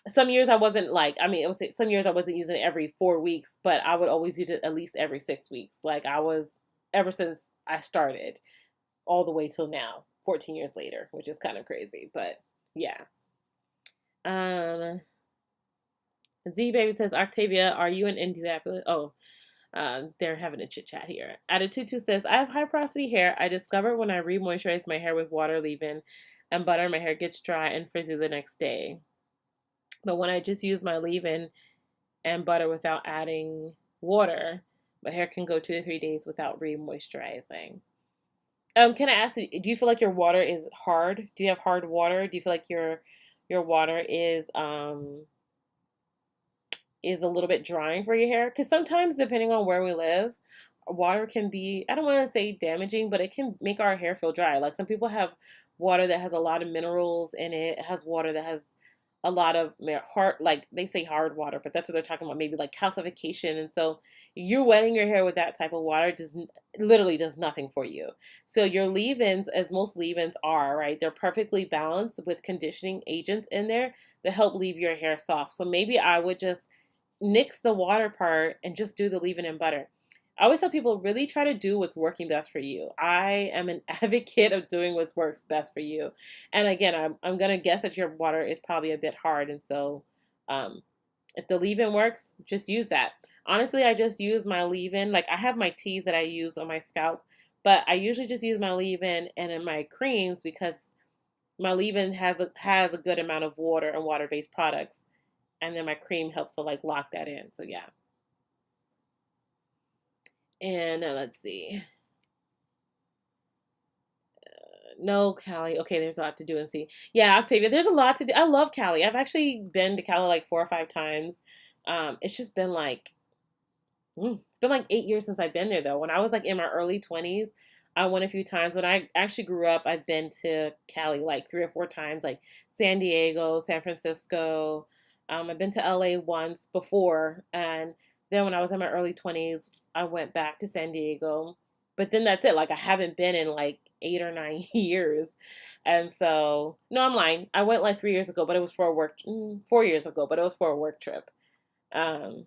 some years I wasn't like, I mean, it was some years I wasn't using it every 4 weeks, but I would always use it at least every 6 weeks. Like I was, ever since I started, all the way till now, 14 years later, which is kind of crazy, but yeah. Um, Z Baby says, Octavia, are you an Indianapolis? Oh, they're having a chit chat here. Attitude says, I have high porosity hair. I discovered when I re-moisturize my hair with water leave-in and butter, my hair gets dry and frizzy the next day. But when I just use my leave-in and butter without adding water, my hair can go 2 to 3 days without re-moisturizing. Can I ask you, do you feel like your water is hard? Do you have hard water? Do you feel like your water is a little bit drying for your hair? Because sometimes, depending on where we live, water can be, I don't want to say damaging, but it can make our hair feel dry. Like some people have water that has a lot of minerals in it. It has water that has a lot of hard, like they say hard water, but that's what they're talking about, maybe like calcification. And so you're wetting your hair with that type of water literally does nothing for you. So your leave-ins, as most leave-ins are, right, they're perfectly balanced with conditioning agents in there that help leave your hair soft. So maybe I would just nix the water part and just do the leave-in butter. I always tell people really try to do what's working best for you. I am an advocate of doing what works best for you. And again, I'm gonna guess that your water is probably a bit hard, and so um, if the leave-in works, just use that. Honestly, I just use my leave-in. Like I have my teas that I use on my scalp, but I usually just use my leave-in and in my creams because my leave-in has a good amount of water and water-based products, and then my cream helps to like lock that in. So yeah. And let's see. No, Cali. Okay, there's a lot to do and see. Yeah, Octavia, there's a lot to do. I love Cali. I've actually been to Cali like 4 or 5 times. It's just been like it's been like 8 years since I've been there though. When I was like in my early 20s, I went a few times. When I actually grew up, I've been to Cali like 3 or 4 times, like San Diego, San Francisco. I've been to LA once before, and then when I was in my early 20s, I went back to San Diego. But then that's it. Like I haven't been in like 8 or 9 years. And so, no, I'm lying. I went like 3 years ago, but it was for a work, 4 years ago, but it was for a work trip. Um,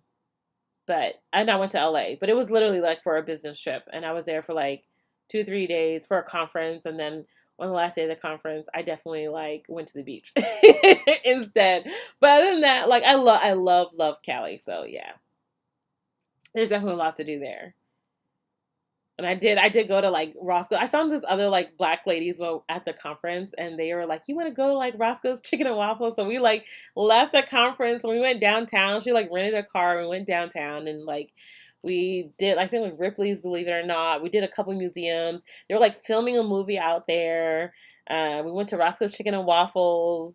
and I went to LA, but it was literally like for a business trip, and I was there for like 2 3 days for a conference, and then on the last day of the conference, I definitely like went to the beach instead. But other than that, like I love Cali, so yeah, there's definitely a lot to do there. And I did go to like Roscoe. I found this other like black ladies at the conference, and they were like, "You want to go to like Roscoe's Chicken and Waffles?" So we like left the conference and we went downtown. She like rented a car and we went downtown, and like we did, I think like Ripley's, believe it or not. We did a couple museums. They were like filming a movie out there. We went to Roscoe's Chicken and Waffles.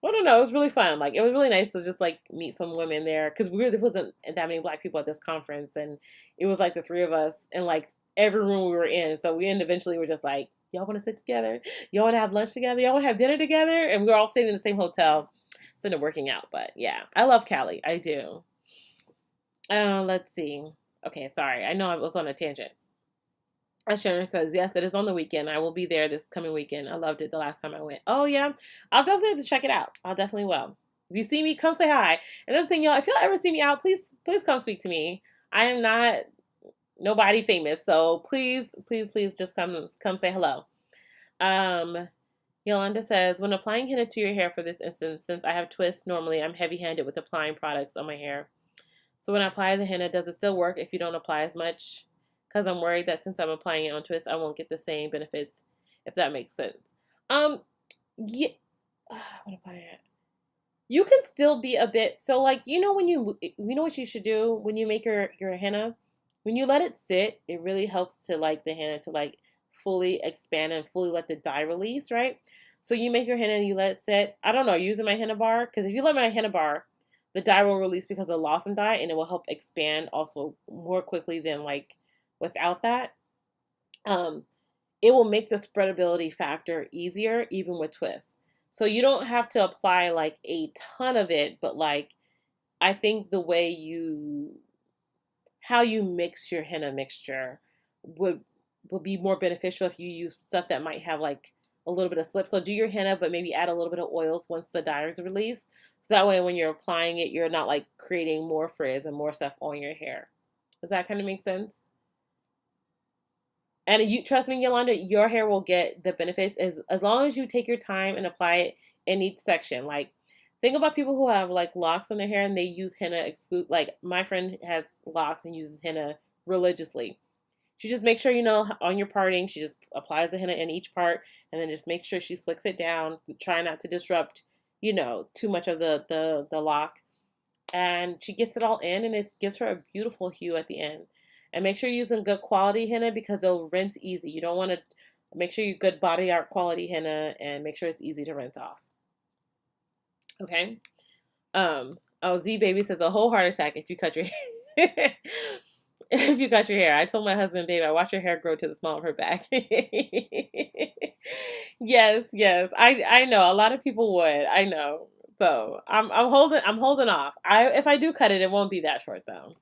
I don't know. It was really fun. Like it was really nice to just like meet some women there because there wasn't that many black people at this conference, and it was like the three of us in like every room we were in. So we eventually were just like, y'all want to sit together? Y'all want to have lunch together? Y'all want to have dinner together? And we were all staying in the same hotel. So it ended up working out. But yeah, I love Cali. I do. Let's see. Okay, sorry. I know I was on a tangent. Sharon says, yes, it is on the weekend. I will be there this coming weekend. I loved it the last time I went. Oh, yeah. I'll definitely have to check it out. I'll definitely will. If you see me, come say hi. And this thing, y'all, if y'all ever see me out, please come speak to me. I am not nobody famous, so please just come say hello. Yolanda says, when applying henna to your hair for this instance, since I have twists, normally I'm heavy-handed with applying products on my hair. So when I apply the henna, does it still work if you don't apply as much? Because I'm worried that since I'm applying it on twists, I won't get the same benefits, if that makes sense. Um, yeah, what apply it? You can still be a bit, so like, you know what you should do when you make your henna? When you let it sit, it really helps to like the henna to like fully expand and fully let the dye release, right? So you make your henna and you let it sit. I don't know, using my henna bar, because if you let my henna bar, the dye will release because of loss in dye, and it will help expand also more quickly than like without that. Um, it will make the spreadability factor easier even with twists. So you don't have to apply like a ton of it, but like I think the way how you mix your henna mixture would would be more beneficial if you use stuff that might have like a little bit of slip. So do your henna, but maybe add a little bit of oils once the dye is released. So that way when you're applying it, you're not like creating more frizz and more stuff on your hair. Does that kind of make sense? And you trust me, Yolanda, your hair will get the benefits as long as you take your time and apply it in each section. Like think about people who have like locks on their hair and they use henna like my friend has locks and uses henna religiously. She just makes sure on your parting, she just applies the henna in each part and then just makes sure she slicks it down, try not to disrupt, too much of the lock, and she gets it all in, and it gives her a beautiful hue at the end. And make sure you're using good quality henna because it'll rinse easy. You don't want to make sure you good body art quality henna and make sure it's easy to rinse off. Okay. Oh, Z baby says a whole heart attack if you cut your hair. If you cut your hair. I told my husband, babe, I watch your hair grow to the small of her back. Yes, yes. I know. A lot of people would. I know. So I'm holding off. If I do cut it, it won't be that short though.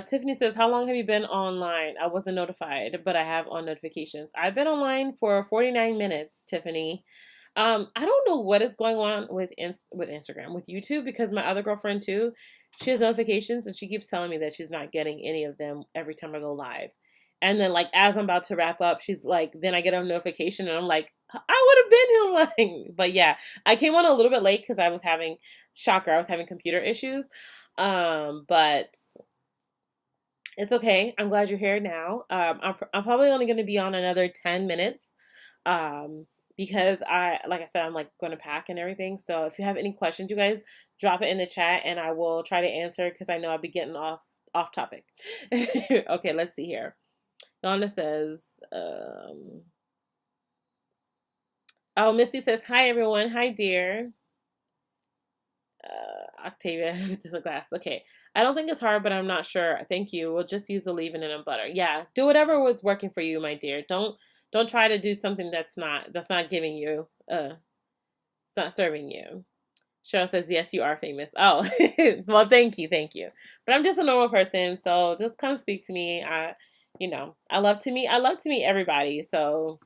Tiffany says, how long have you been online? I wasn't notified, but I have on notifications. I've been online for 49 minutes, Tiffany. I don't know what is going on with with Instagram, with YouTube, because my other girlfriend too, she has notifications and she keeps telling me that she's not getting any of them every time I go live. And then like as I'm about to wrap up, she's like, then I get a notification and I'm like, I would have been here like, but yeah, I came on a little bit late because I was having shocker, I was having computer issues. But it's okay. I'm glad you're here now. I'm probably only going to be on another 10 minutes. Um, because like I said, I'm like going to pack and everything. So if you have any questions, you guys drop it in the chat and I will try to answer because I know I'll be getting off topic. Okay, let's see here. Donna says, oh, Misty says, hi everyone. Hi, dear. Octavia with the glass. Okay. I don't think it's hard, but I'm not sure. Thank you. We'll just use the leave-in and butter. Yeah. Do whatever was working for you, my dear. Don't try to do something that's not giving you it's not serving you. Cheryl says, yes, you are famous. Oh, well, thank you. Thank you. But I'm just a normal person, so just come speak to me. I love to meet everybody. So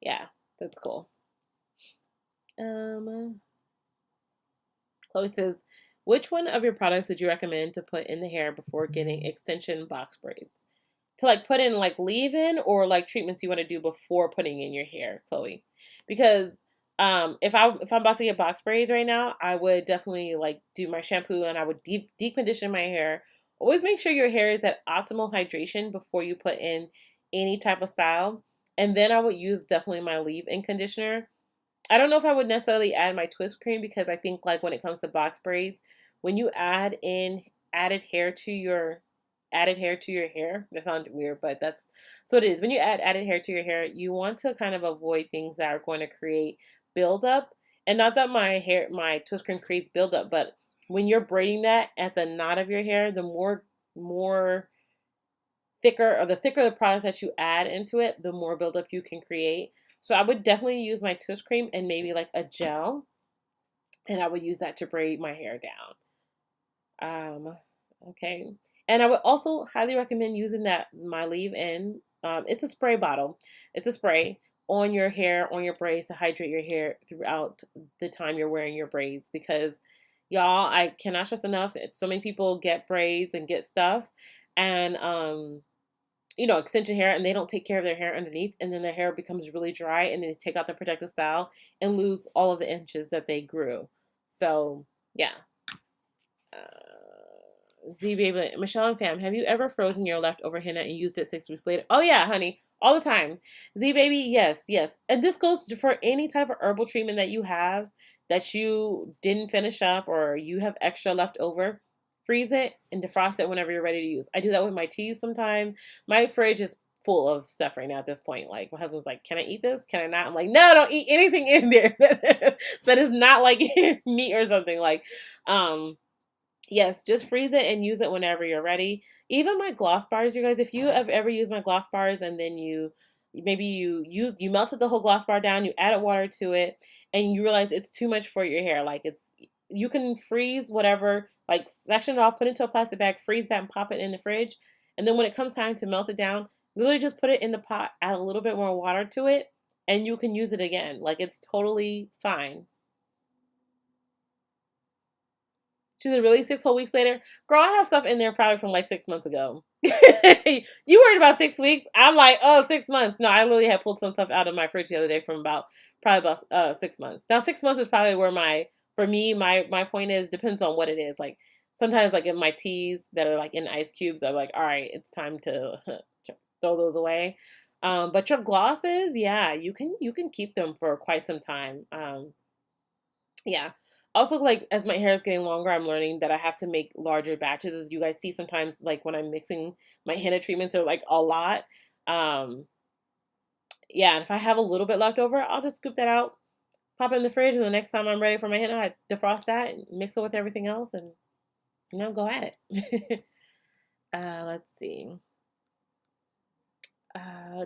yeah, that's cool. Chloe says, which one of your products would you recommend to put in the hair before getting extension box braids? To like put in like leave-in or like treatments you want to do before putting in your hair, Chloe? Because if I'm about to get box braids right now, I would definitely like do my shampoo and I would deep condition my hair. Always make sure your hair is at optimal hydration before you put in any type of style. And then I would use definitely my leave-in conditioner. I don't know if I would necessarily add my twist cream because I think like when it comes to box braids, when you add in added hair to your hair, that sounds weird, but that's so it is. When you add added hair to your hair, you want to kind of avoid things that are going to create buildup. And not that my twist cream creates buildup, but when you're braiding that at the knot of your hair, the more thicker or the thicker the products that you add into it, the more buildup you can create. So I would definitely use my twist cream and maybe like a gel, and I would use that to braid my hair down. Okay. And I would also highly recommend using my leave-in. It's a spray bottle. It's a spray on your hair, on your braids to hydrate your hair throughout the time you're wearing your braids because y'all, I cannot stress enough. So many people get braids and get stuff and extension hair and they don't take care of their hair underneath and then their hair becomes really dry and then they take out the protective style and lose all of the inches that they grew. So yeah. Z baby, Michelle and fam, have you ever frozen your leftover henna and used it 6 weeks later? Oh yeah, honey, all the time. Z baby, yes. And this goes for any type of herbal treatment that you have that you didn't finish up or you have extra left over. Freeze it and defrost it whenever you're ready to use. I do that with my teas sometimes. My fridge is full of stuff right now at this point. Like my husband's like, can I eat this? Can I not? I'm like, no, don't eat anything in there that is not like meat or something. Like, yes, just freeze it and use it whenever you're ready. Even my gloss bars, you guys, if you have ever used my gloss bars and then you melted the whole gloss bar down, you added water to it, and you realize it's too much for your hair. Like you can freeze whatever, like section it off, put it into a plastic bag, freeze that and pop it in the fridge. And then when it comes time to melt it down, literally just put it in the pot, add a little bit more water to it, and you can use it again. Like it's totally fine. She said, really 6 whole weeks later? Girl, I have stuff in there probably from like 6 months ago. You worried about 6 weeks? I'm like, oh, 6 months. No, I literally had pulled some stuff out of my fridge the other day from probably about 6 months. Now 6 months is probably where my point is, depends on what it is. Like sometimes like in my teas that are like in ice cubes, I'm like, all right, it's time to throw those away. But your glosses, yeah, you can keep them for quite some time. Yeah. Also, like, as my hair is getting longer, I'm learning that I have to make larger batches. As you guys see, sometimes, like, when I'm mixing my henna treatments, they're, like, a lot. Um, yeah, and if I have a little bit left over, I'll just scoop that out, pop it in the fridge, and the next time I'm ready for my henna, I defrost that, and mix it with everything else, and, go at it. Let's see.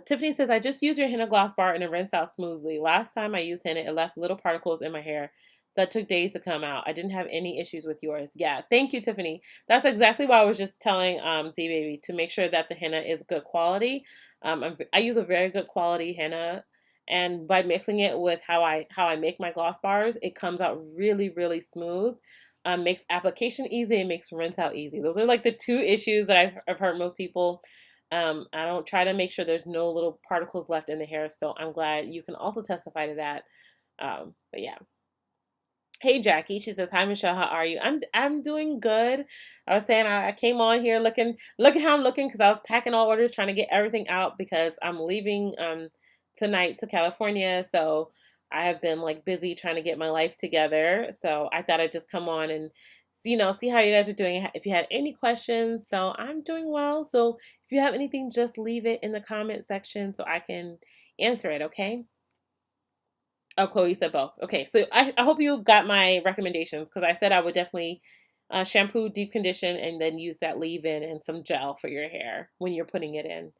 Tiffany says, I just used your henna gloss bar and it rinsed out smoothly. Last time I used henna, it left little particles in my hair that took days to come out. I didn't have any issues with yours. Yeah, thank you, Tiffany. That's exactly why I was just telling Z Baby to make sure that the henna is good quality. I use a very good quality henna, And by mixing it with how I make my gloss bars, it comes out really, really smooth. Makes application easy and makes rinse out easy. Those are like the two issues that I've heard most people. I don't try to make sure there's no little particles left in the hair, so I'm glad you can also testify to that. But yeah. Hey Jackie, she says, "Hi Michelle, how are you?" I'm doing good. I was saying I came on here look at how I'm looking because I was packing all orders, trying to get everything out because I'm leaving tonight to California. So I have been like busy trying to get my life together. So I thought I'd just come on and see how you guys are doing. If you had any questions, so I'm doing well. So if you have anything, just leave it in the comment section so I can answer it. Okay. Oh, Chloe said both. Okay, so I hope you got my recommendations because I said I would definitely shampoo, deep condition, and then use that leave-in and some gel for your hair when you're putting it in.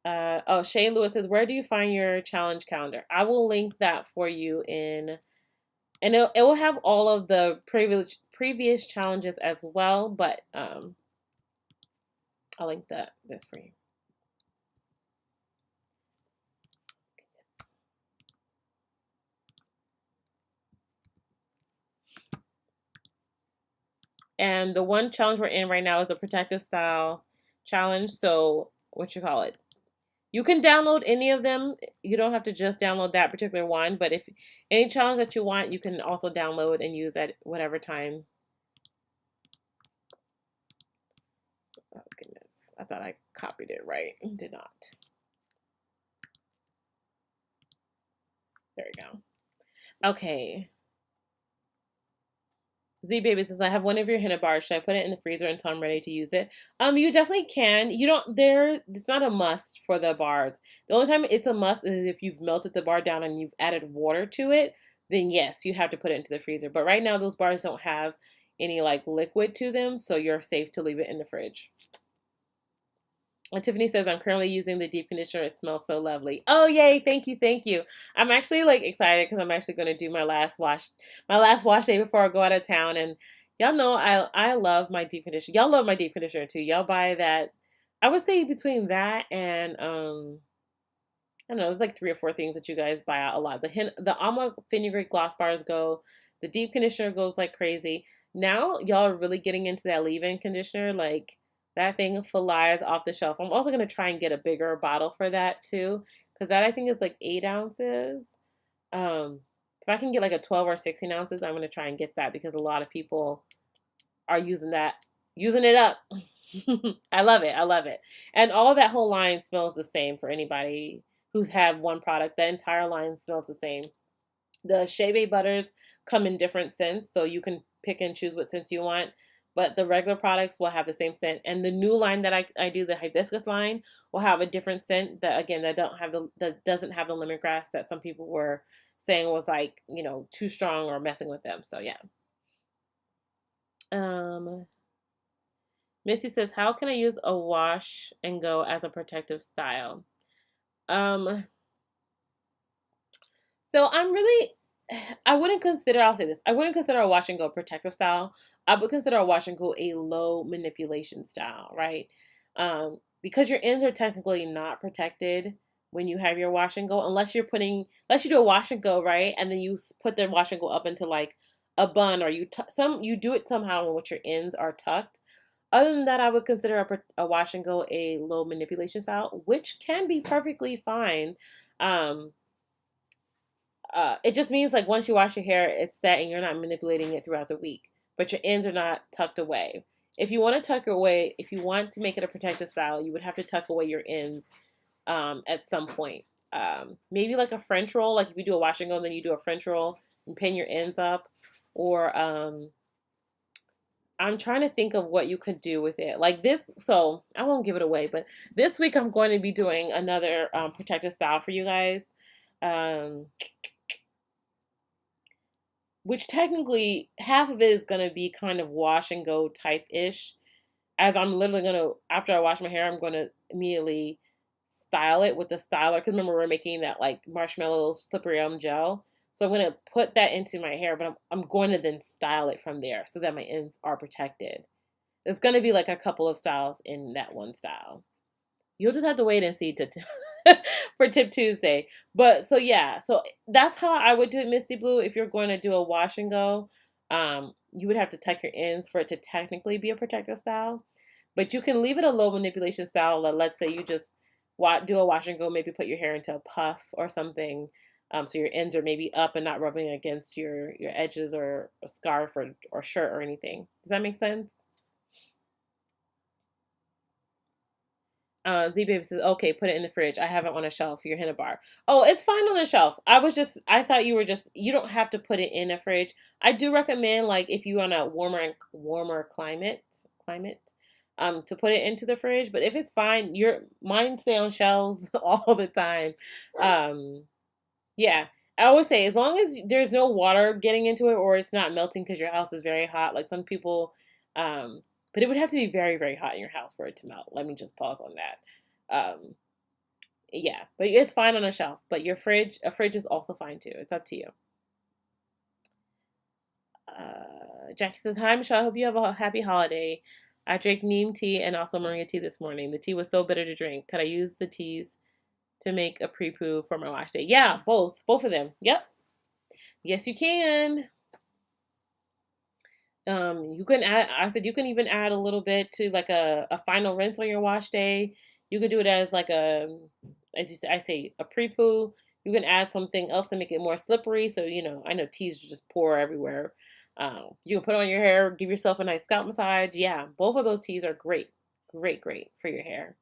Oh, Shane Lewis says, "Where do you find your challenge calendar?" I will link that for you and it will have all of the previous challenges as well, but I'll link this for you. And the one challenge we're in right now is the protective style challenge. So what you call it? You can download any of them. You don't have to just download that particular one, but if any challenge that you want, you can also download and use at whatever time. Oh goodness, I thought I copied it right. Did not. There we go. Okay. Z Baby says, "I have one of your henna bars. Should I put it in the freezer until I'm ready to use it?" You definitely can. You don't it's not a must for the bars. The only time it's a must is if you've melted the bar down and you've added water to it, then yes, you have to put it into the freezer. But right now those bars don't have any like liquid to them, so you're safe to leave it in the fridge. And Tiffany says, "I'm currently using the deep conditioner. It smells so lovely." Oh, yay. Thank you. Thank you. I'm actually like excited because I'm actually going to do my last wash day before I go out of town. And y'all know I love my deep conditioner. Y'all love my deep conditioner too. Y'all buy that. I would say between that and, I don't know, there's like three or four things that you guys buy out a lot. The Alma Fenugreek gloss bars go, the deep conditioner goes like crazy. Now y'all are really getting into that leave-in conditioner. Like that thing flies off the shelf. I'm also gonna try and get a bigger bottle for that too, because that I think is like 8 ounces. If I can get like a 12 or 16 ounces, I'm gonna try and get that because a lot of people are using it up. I love it. I love it. And all of that whole line smells the same for anybody who's had one product. The entire line smells the same. The Shea Bay butters come in different scents, so you can pick and choose what scents you want. But the regular products will have the same scent. And the new line that I do, the hibiscus line, will have a different scent that again that doesn't have the lemongrass that some people were saying was like, too strong or messing with them. So yeah. Missy says, "How can I use a wash and go as a protective style?" Um, so I wouldn't consider, I'll say this, I wouldn't consider a wash and go protective style. I would consider a wash and go a low manipulation style, right? Because your ends are technically not protected when you have your wash and go, unless you do a wash and go, right? And then you put the wash and go up into like a bun, or you do it somehow in which your ends are tucked. Other than that, I would consider a wash and go a low manipulation style, which can be perfectly fine. Um, it just means like once you wash your hair, it's set and you're not manipulating it throughout the week, but your ends are not tucked away. If you want to tuck away, if you want to make it a protective style, you would have to tuck away your ends at some point. Maybe like a French roll, like if you do a wash and go, and then you do a French roll and pin your ends up, or I'm trying to think of what you could do with it. Like this, so I won't give it away, but this week I'm going to be doing another protective style for you guys. Um, which technically half of it is going to be kind of wash and go type-ish. As I'm literally going to, after I wash my hair, I'm going to immediately style it with the styler. Because remember, we're making that like marshmallow slippery elm gel. So I'm going to put that into my hair, but I'm going to then style it from there so that my ends are protected. It's going to be like a couple of styles in that one style. You'll just have to wait and see to for Tip Tuesday. But so yeah, so that's how I would do it, Misty Blue. If you're going to do a wash and go, you would have to tuck your ends for it to technically be a protective style. But you can leave it a low manipulation style. Let's say you just do a wash and go, maybe put your hair into a puff or something. So your ends are maybe up and not rubbing against your edges or a scarf or shirt or anything. Does that make sense? Z Baby says, okay, put it in the fridge. I have it on a shelf for your henna bar. Oh, it's fine on the shelf. I thought you don't have to put it in a fridge. I do recommend, like, if you're on a warmer climate, to put it into the fridge. But if it's fine, mine stay on shelves all the time. Um, yeah. I always say, as long as there's no water getting into it or it's not melting because your house is very hot, like some people, but it would have to be very, very hot in your house for it to melt. Let me just pause on that. Yeah, but it's fine on a shelf. But a fridge is also fine too. It's up to you. Jackie says, hi, Michelle. I hope you have a happy holiday. I drank neem tea and also moringa tea this morning. The tea was so bitter to drink. Could I use the teas to make a pre-poo for my wash day? Yeah, both of them. Yep. Yes, you can. You can add, I said you can even add a little bit to like a final rinse on your wash day. You could do it as like as you say, I say a pre-poo. You can add something else to make it more slippery. So, I know teas just pour everywhere. You can put on your hair, give yourself a nice scalp massage. Yeah, both of those teas are great. Great, great for your hair.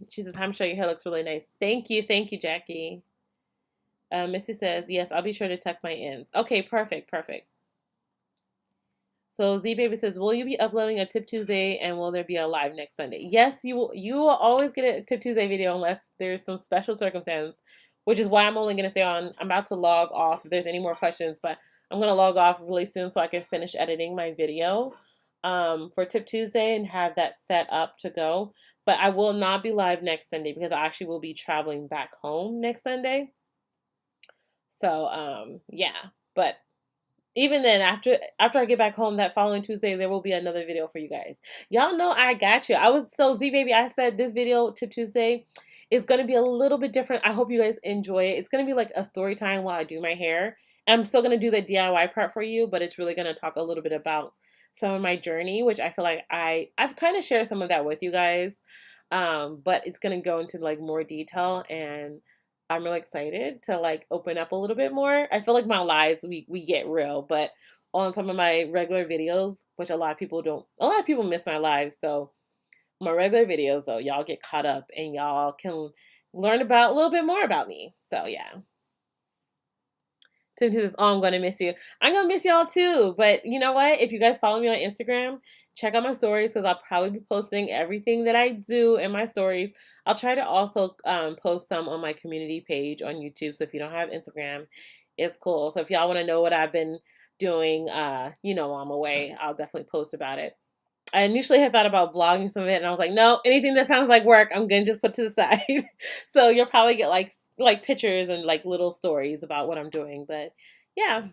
She says, I'm sure your hair looks really nice. Thank you, Jackie. Missy says, yes, I'll be sure to tuck my ends. Okay, perfect, perfect. So Z Baby says, will you be uploading a Tip Tuesday and will there be a live next Sunday? Yes, you will. You will always get a Tip Tuesday video unless there's some special circumstance, which is why I'm only going to stay on. I'm about to log off if there's any more questions, but I'm going to log off really soon so I can finish editing my video for Tip Tuesday and have that set up to go. But I will not be live next Sunday because I actually will be traveling back home next Sunday. So, yeah, but even then, after I get back home that following Tuesday, there will be another video for you guys. Y'all know I got you. Z Baby, I said this video, Tip Tuesday, is going to be a little bit different. I hope you guys enjoy it. It's going to be like a story time while I do my hair. And I'm still going to do the DIY part for you, but it's really going to talk a little bit about some of my journey, which I feel like I've kind of shared some of that with you guys. But it's going to go into like more detail, and I'm really excited to like open up a little bit more. I feel like my lives, we get real, but on some of my regular videos, which a lot of people miss my lives. So my regular videos though, y'all get caught up and y'all can learn about a little bit more about me. So yeah. Tim says, oh, I'm going to miss you. I'm going to miss y'all too. But you know what? If you guys follow me on Instagram, check out my stories because I'll probably be posting everything that I do in my stories. I'll try to also post some on my community page on YouTube. So if you don't have Instagram, it's cool. So if y'all want to know what I've been doing, while I'm away, I'll definitely post about it. I initially had thought about vlogging some of it, and I was like, no, anything that sounds like work, I'm gonna just put to the side. So you'll probably get like pictures and like little stories about what I'm doing. But yeah.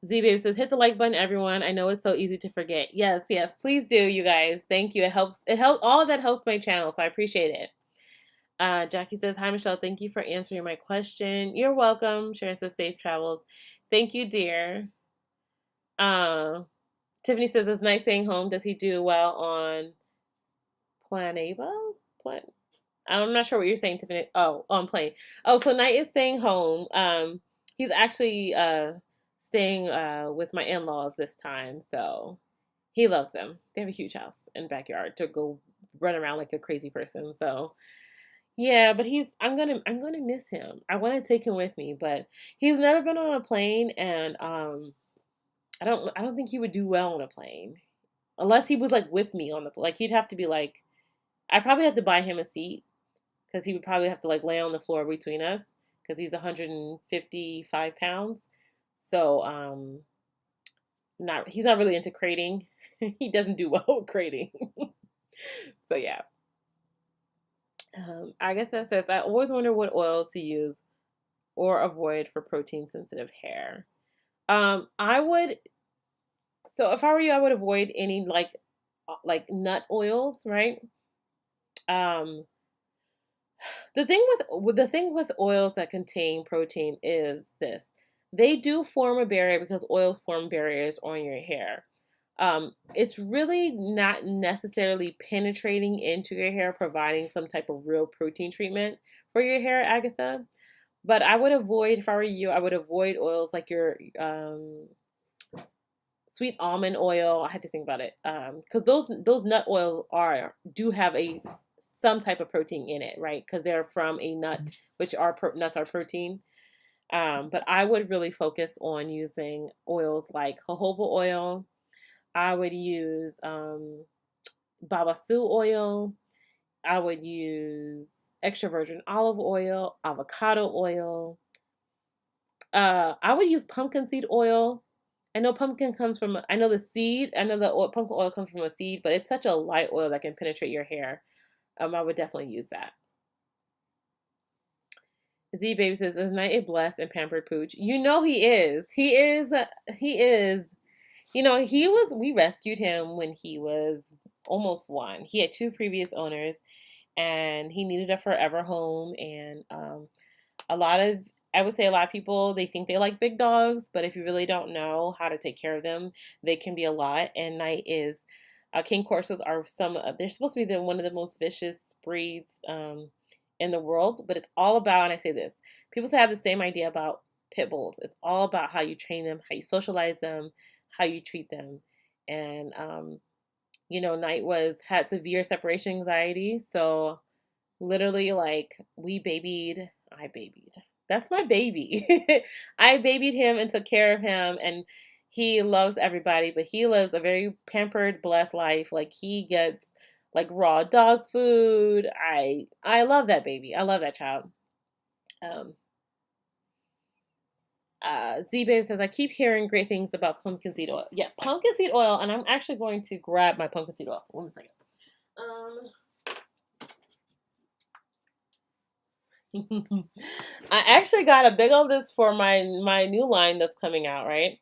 Z Baby says, hit the like button, everyone. I know it's so easy to forget. Yes, please do, you guys. Thank you. It helps. All of that helps my channel, so I appreciate it. Jackie says, hi, Michelle. Thank you for answering my question. You're welcome. Sharon says, safe travels. Thank you, dear. Tiffany says, it's nice staying home. Does he do well on Planava? I'm not sure what you're saying, Tiffany. Oh, on plane. Oh, so Knight is staying home. He's actually staying with my in-laws this time, so he loves them. They have a huge house and backyard to go run around like a crazy person. So yeah, but I'm gonna miss him. I want to take him with me, but he's never been on a plane, and I don't think he would do well on a plane unless he was like with me on he'd have to be like, I probably have to buy him a seat because he would probably have to like lay on the floor between us because he's 155 pounds. So he's not really into crating. He doesn't do well with crating. So yeah. Agatha says, I always wonder what oils to use or avoid for protein sensitive hair. So if I were you, I would avoid any like like nut oils, right? Um, the thing with oils that contain protein is this. They do form a barrier because oils form barriers on your hair. It's really not necessarily penetrating into your hair, providing some type of real protein treatment for your hair, Agatha. But I would avoid, if I were you, I would avoid oils like your sweet almond oil. I had to think about it because those nut oils do have a some type of protein in it, right? Because they're from a nut, which nuts are protein. But I would really focus on using oils like jojoba oil. I would use Basil oil. I would use extra virgin olive oil, avocado oil. I would use pumpkin seed oil. I know I know the seed, I know the pumpkin oil comes from a seed, but it's such a light oil that can penetrate your hair. I would definitely use that. Z Baby says, "Is Knight a blessed and pampered pooch?" You know he is. He is. We rescued him when he was almost one. He had two previous owners and he needed a forever home. And a lot of, I would say a lot of people, they think they like big dogs, but if you really don't know how to take care of them, they can be a lot. And Knight is, King Corsos are they're supposed to be one of the most vicious breeds in the world, but it's all about, and I say this, people have the same idea about pit bulls. It's all about how you train them, how you socialize them, how you treat them. And Knight had severe separation anxiety, so literally like I babied. That's my baby. I babied him and took care of him, and he loves everybody, but he lives a very pampered, blessed life. Like he gets like raw dog food. I love that baby. I love that child. Um, Z Babe says, I keep hearing great things about pumpkin seed oil. Yeah, pumpkin seed oil, and I'm actually going to grab my pumpkin seed oil. One second. I actually got a big old this for my new line that's coming out, right?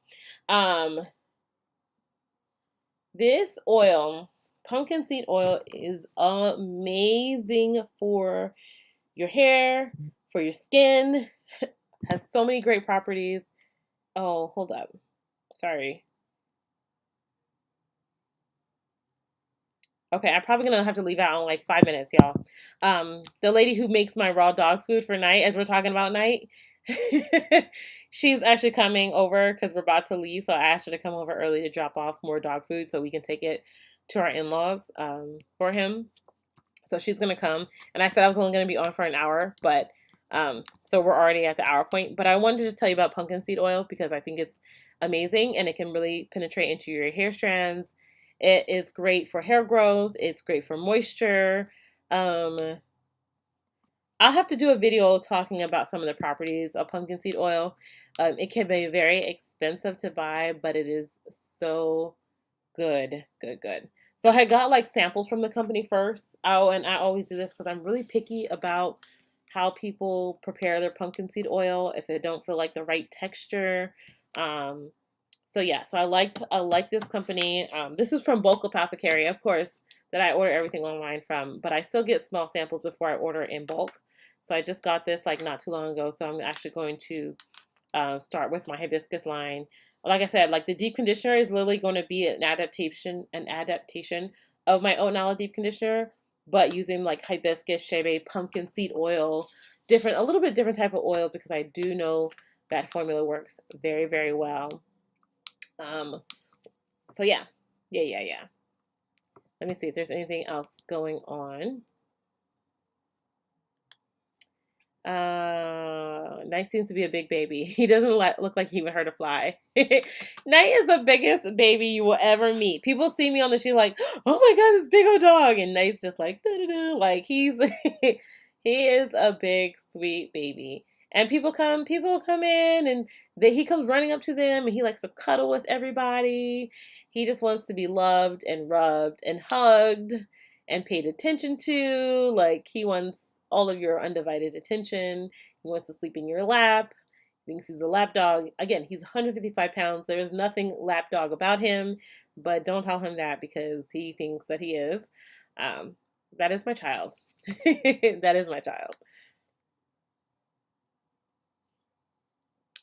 This oil, pumpkin seed oil, is amazing for your hair, for your skin. Has so many great properties. Oh, hold up. Sorry. Okay, I'm probably gonna have to leave out in like 5 minutes, y'all. The lady who makes my raw dog food for Night, as we're talking about Night, she's actually coming over because we're about to leave. So I asked her to come over early to drop off more dog food so we can take it to our in-laws for him. So she's gonna come, and I said I was only gonna be on for an hour, but so we're already at the hour point. But I wanted to just tell you about pumpkin seed oil because I think it's amazing and it can really penetrate into your hair strands. It is great for hair growth. It's great for moisture. Um, I'll have to do a video talking about some of the properties of pumpkin seed oil. It can be very expensive to buy, but it is so good, good, good. So I got like samples from the company first. Oh, and I always do this because I'm really picky about how people prepare their pumpkin seed oil if it don't feel like the right texture. So yeah, so I like this company. This is from Bulk Apothecary, of course, that I order everything online from, but I still get small samples before I order in bulk. So I just got this like not too long ago. So I'm actually going to start with my hibiscus line. Like I said, like the deep conditioner is literally going to be an adaptation of my oat and aloe deep conditioner, but using like hibiscus, shebe, pumpkin seed oil, a little bit different type of oils because I do know that formula works very, very well. So yeah. Let me see if there's anything else going on. Night seems to be a big baby. He doesn't look like he even heard a fly. Night is the biggest baby you will ever meet. People see me on the street like, oh my god, this big old dog, and Night's just like, like he's he is a big sweet baby. And people come in, and he comes running up to them, and he likes to cuddle with everybody. He just wants to be loved and rubbed and hugged and paid attention to. Like he wants all of your undivided attention. He wants to sleep in your lap. He thinks he's a lap dog. Again, he's 155 pounds. There is nothing lap dog about him. but don't tell him that because he thinks that he is. Um, that is my child. That is my child.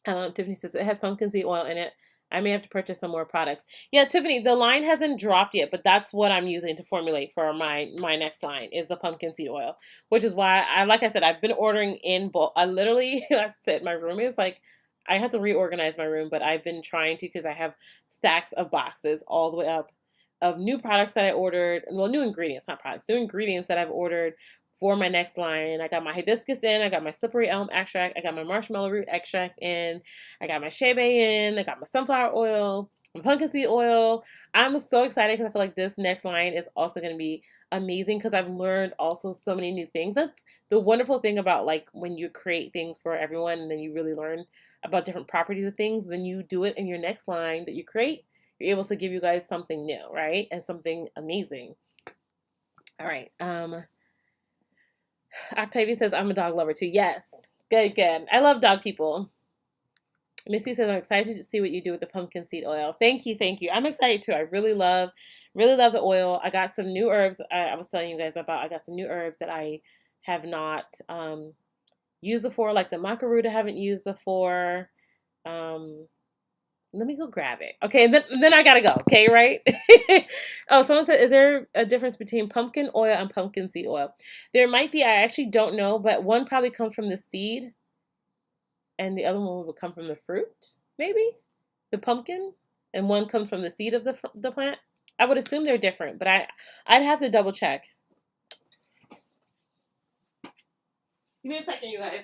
Tiffany says it has pumpkin seed oil in it. I may have to purchase some more products. Yeah, Tiffany, the line hasn't dropped yet, but that's what I'm using to formulate for my next line is the pumpkin seed oil, which is why like I said, I've been ordering in bulk. I literally, like I said, my room is like, I have to reorganize my room, but I've been trying to because I have stacks of boxes all the way up of new products that I ordered. Well, new ingredients, not products, new ingredients that I've ordered for my next line. I got my hibiscus in, I got my slippery elm extract, I got my marshmallow root extract in, I got my shea in, I got my sunflower oil, my pumpkin seed oil. I'm so excited because I feel like this next line is also going to be amazing because I've learned also so many new things. That's the wonderful thing about like when you create things for everyone and then you really learn about different properties of things, then you do it in your next line that you create. You're able to give you guys something new, right? And something amazing. All right. Octavia says, I'm a dog lover too. Yes. Good, good. I love dog people. Missy says, I'm excited to see what you do with the pumpkin seed oil. Thank you, thank you. I'm excited too. I really love the oil. I got some new herbs. I was telling you guys about. I got some new herbs that I have not used before, like the maca root I haven't used before. Let me go grab it. Okay, then I gotta go. Okay, right? Oh, someone said, is there a difference between pumpkin oil and pumpkin seed oil? There might be. I actually don't know, but one probably comes from the seed, and the other one would come from the fruit, maybe the pumpkin, and one comes from the seed of the plant. I would assume they're different, but I'd have to double check. Give me a second, you guys.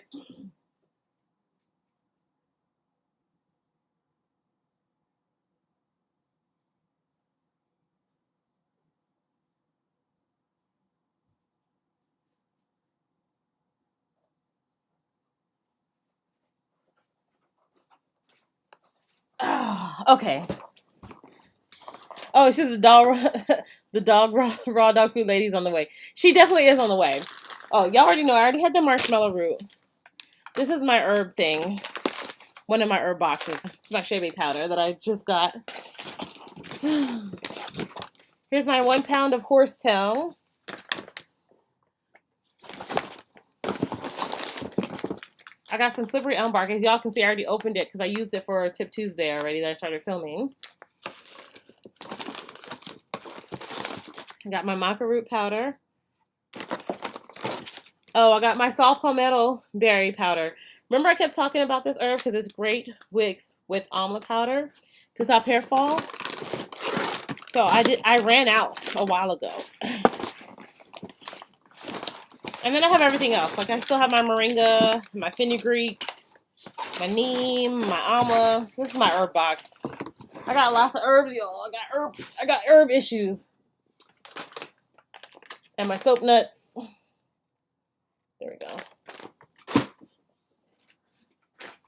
Oh, okay. Oh, she's the dog, the dog raw dog food lady's on the way. She definitely is on the way. Oh, y'all already know. I already had the marshmallow root. This is my herb thing. One of my herb boxes. It's my shea powder that I just got. Here's my 1 pound of horsetail. I got some slippery elm bark. As y'all can see, I already opened it because I used it for Tip Tuesday already that I started filming. I got my maca root powder. Oh, I got my saw palmetto berry powder. Remember I kept talking about this herb because it's great with amla powder to stop hair fall. So I ran out a while ago. And then I have everything else. Like I still have my moringa, my fenugreek, my neem, my amla. This is my herb box. I got lots of herbs, y'all. I got herb issues. And my soap nuts. There we go.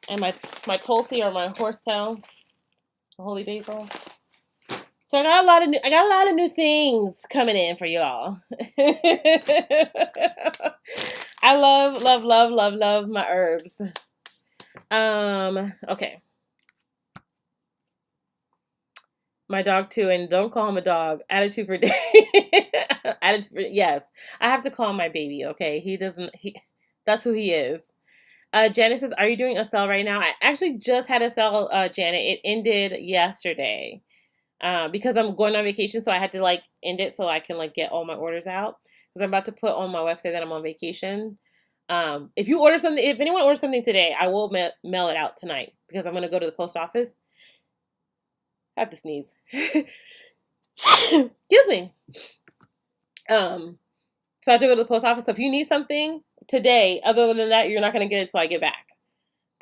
And my tulsi or my horsetail, holy basil. So I got a lot of new things coming in for y'all. I love my herbs. Okay. My dog too, and don't call him a dog. Attitude for day. Yes. I have to call him my baby, okay? That's who he is. Janet says, are you doing a sale right now? I actually just had a sale, Janet. It ended yesterday. Because I'm going on vacation, so I had to like end it so I can like get all my orders out. Because I'm about to put on my website that I'm on vacation. If anyone orders something today, I will mail it out tonight because I'm gonna go to the post office. I have to sneeze. Excuse me. So I have to go to the post office. So if you need something today, other than that, you're not gonna get it till I get back.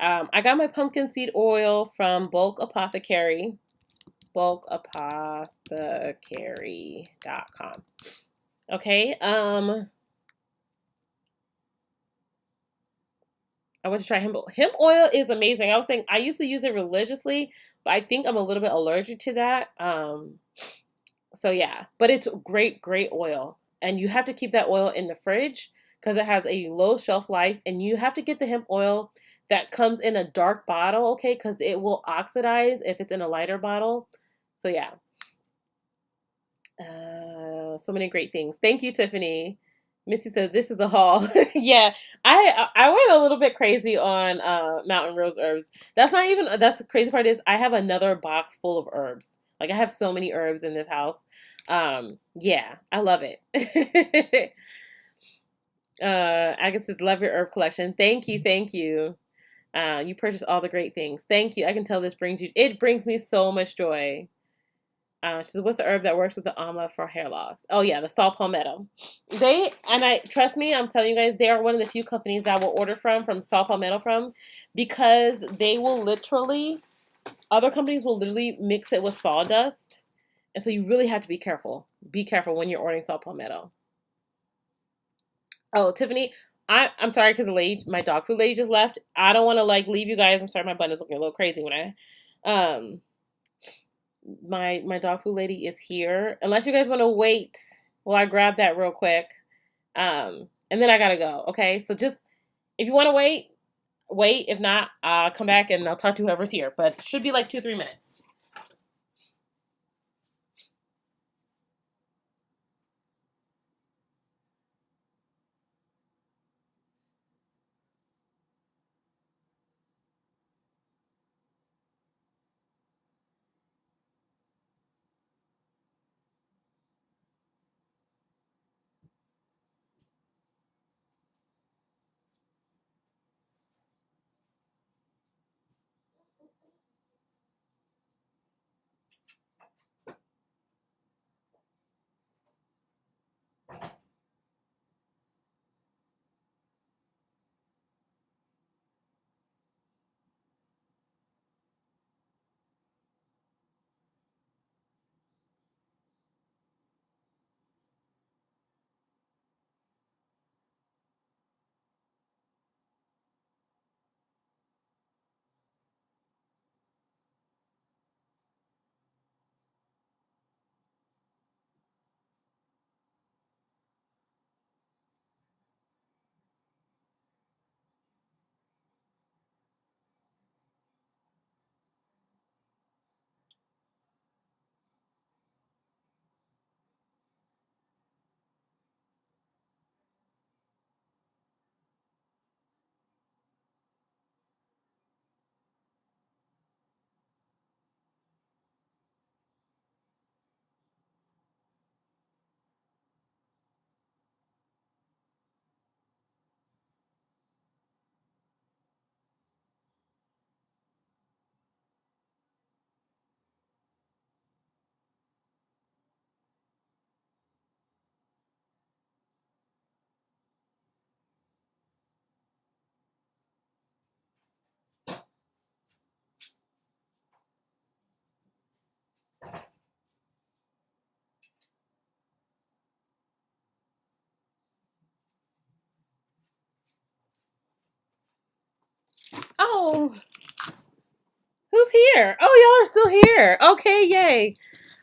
I got my pumpkin seed oil from Bulk Apothecary. bulkapothecary.com. Okay. I want to try hemp oil. Hemp oil is amazing. I was saying I used to use it religiously, but I think I'm a little bit allergic to that. So yeah, but it's great oil. And you have to keep that oil in the fridge because it has a low shelf life, and you have to get the hemp oil that comes in a dark bottle, okay? Because it will oxidize if it's in a lighter bottle. So yeah. So many great things. Thank you, Tiffany. Missy says this is a haul. Yeah, I went a little bit crazy on Mountain Rose herbs. That's the crazy part is I have another box full of herbs. Like I have so many herbs in this house. Yeah, I love it. Agatha says love your herb collection. Thank you, thank you. You purchase all the great things. Thank you. I can tell it brings me so much joy. She says, what's the herb that works with the amla for hair loss? Oh yeah, the saw palmetto. Trust me, I'm telling you guys, they are one of the few companies that I will order from saw palmetto from, because other companies will literally mix it with sawdust. And so you really have to be careful. Be careful when you're ordering saw palmetto. Oh, Tiffany, I'm sorry because my dog food lady just left. I don't want to leave you guys. I'm sorry, my bun is looking a little crazy um my dog food lady is here. Unless you guys want to wait while I grab that real quick. And then I gotta go. Okay, so just if you want to wait, wait. If not, I'll come back and I'll talk to whoever's here. But should be like 2-3 minutes. Oh, who's here? Oh, y'all are still here. Okay, yay.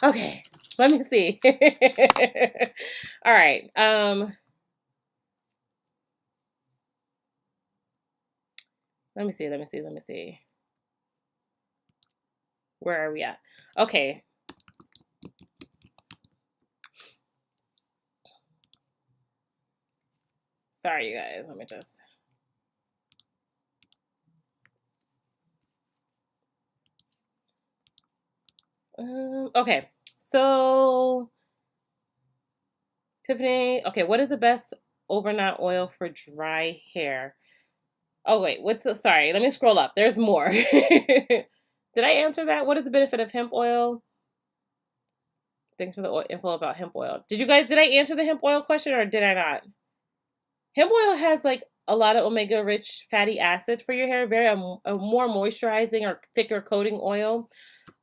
Okay, let me see. All right. Let me see. Let me see. Let me see. Where are we at? Okay. Sorry, you guys. Let me just. Okay. So, Tiffany. Okay, what is the best overnight oil for dry hair? Oh wait, sorry, let me scroll up. There's more. Did I answer that? What is the benefit of hemp oil? Thanks for the info about hemp oil. Did I answer the hemp oil question or did I not? Hemp oil has a lot of omega rich fatty acids for your hair. Very a more moisturizing or thicker coating oil.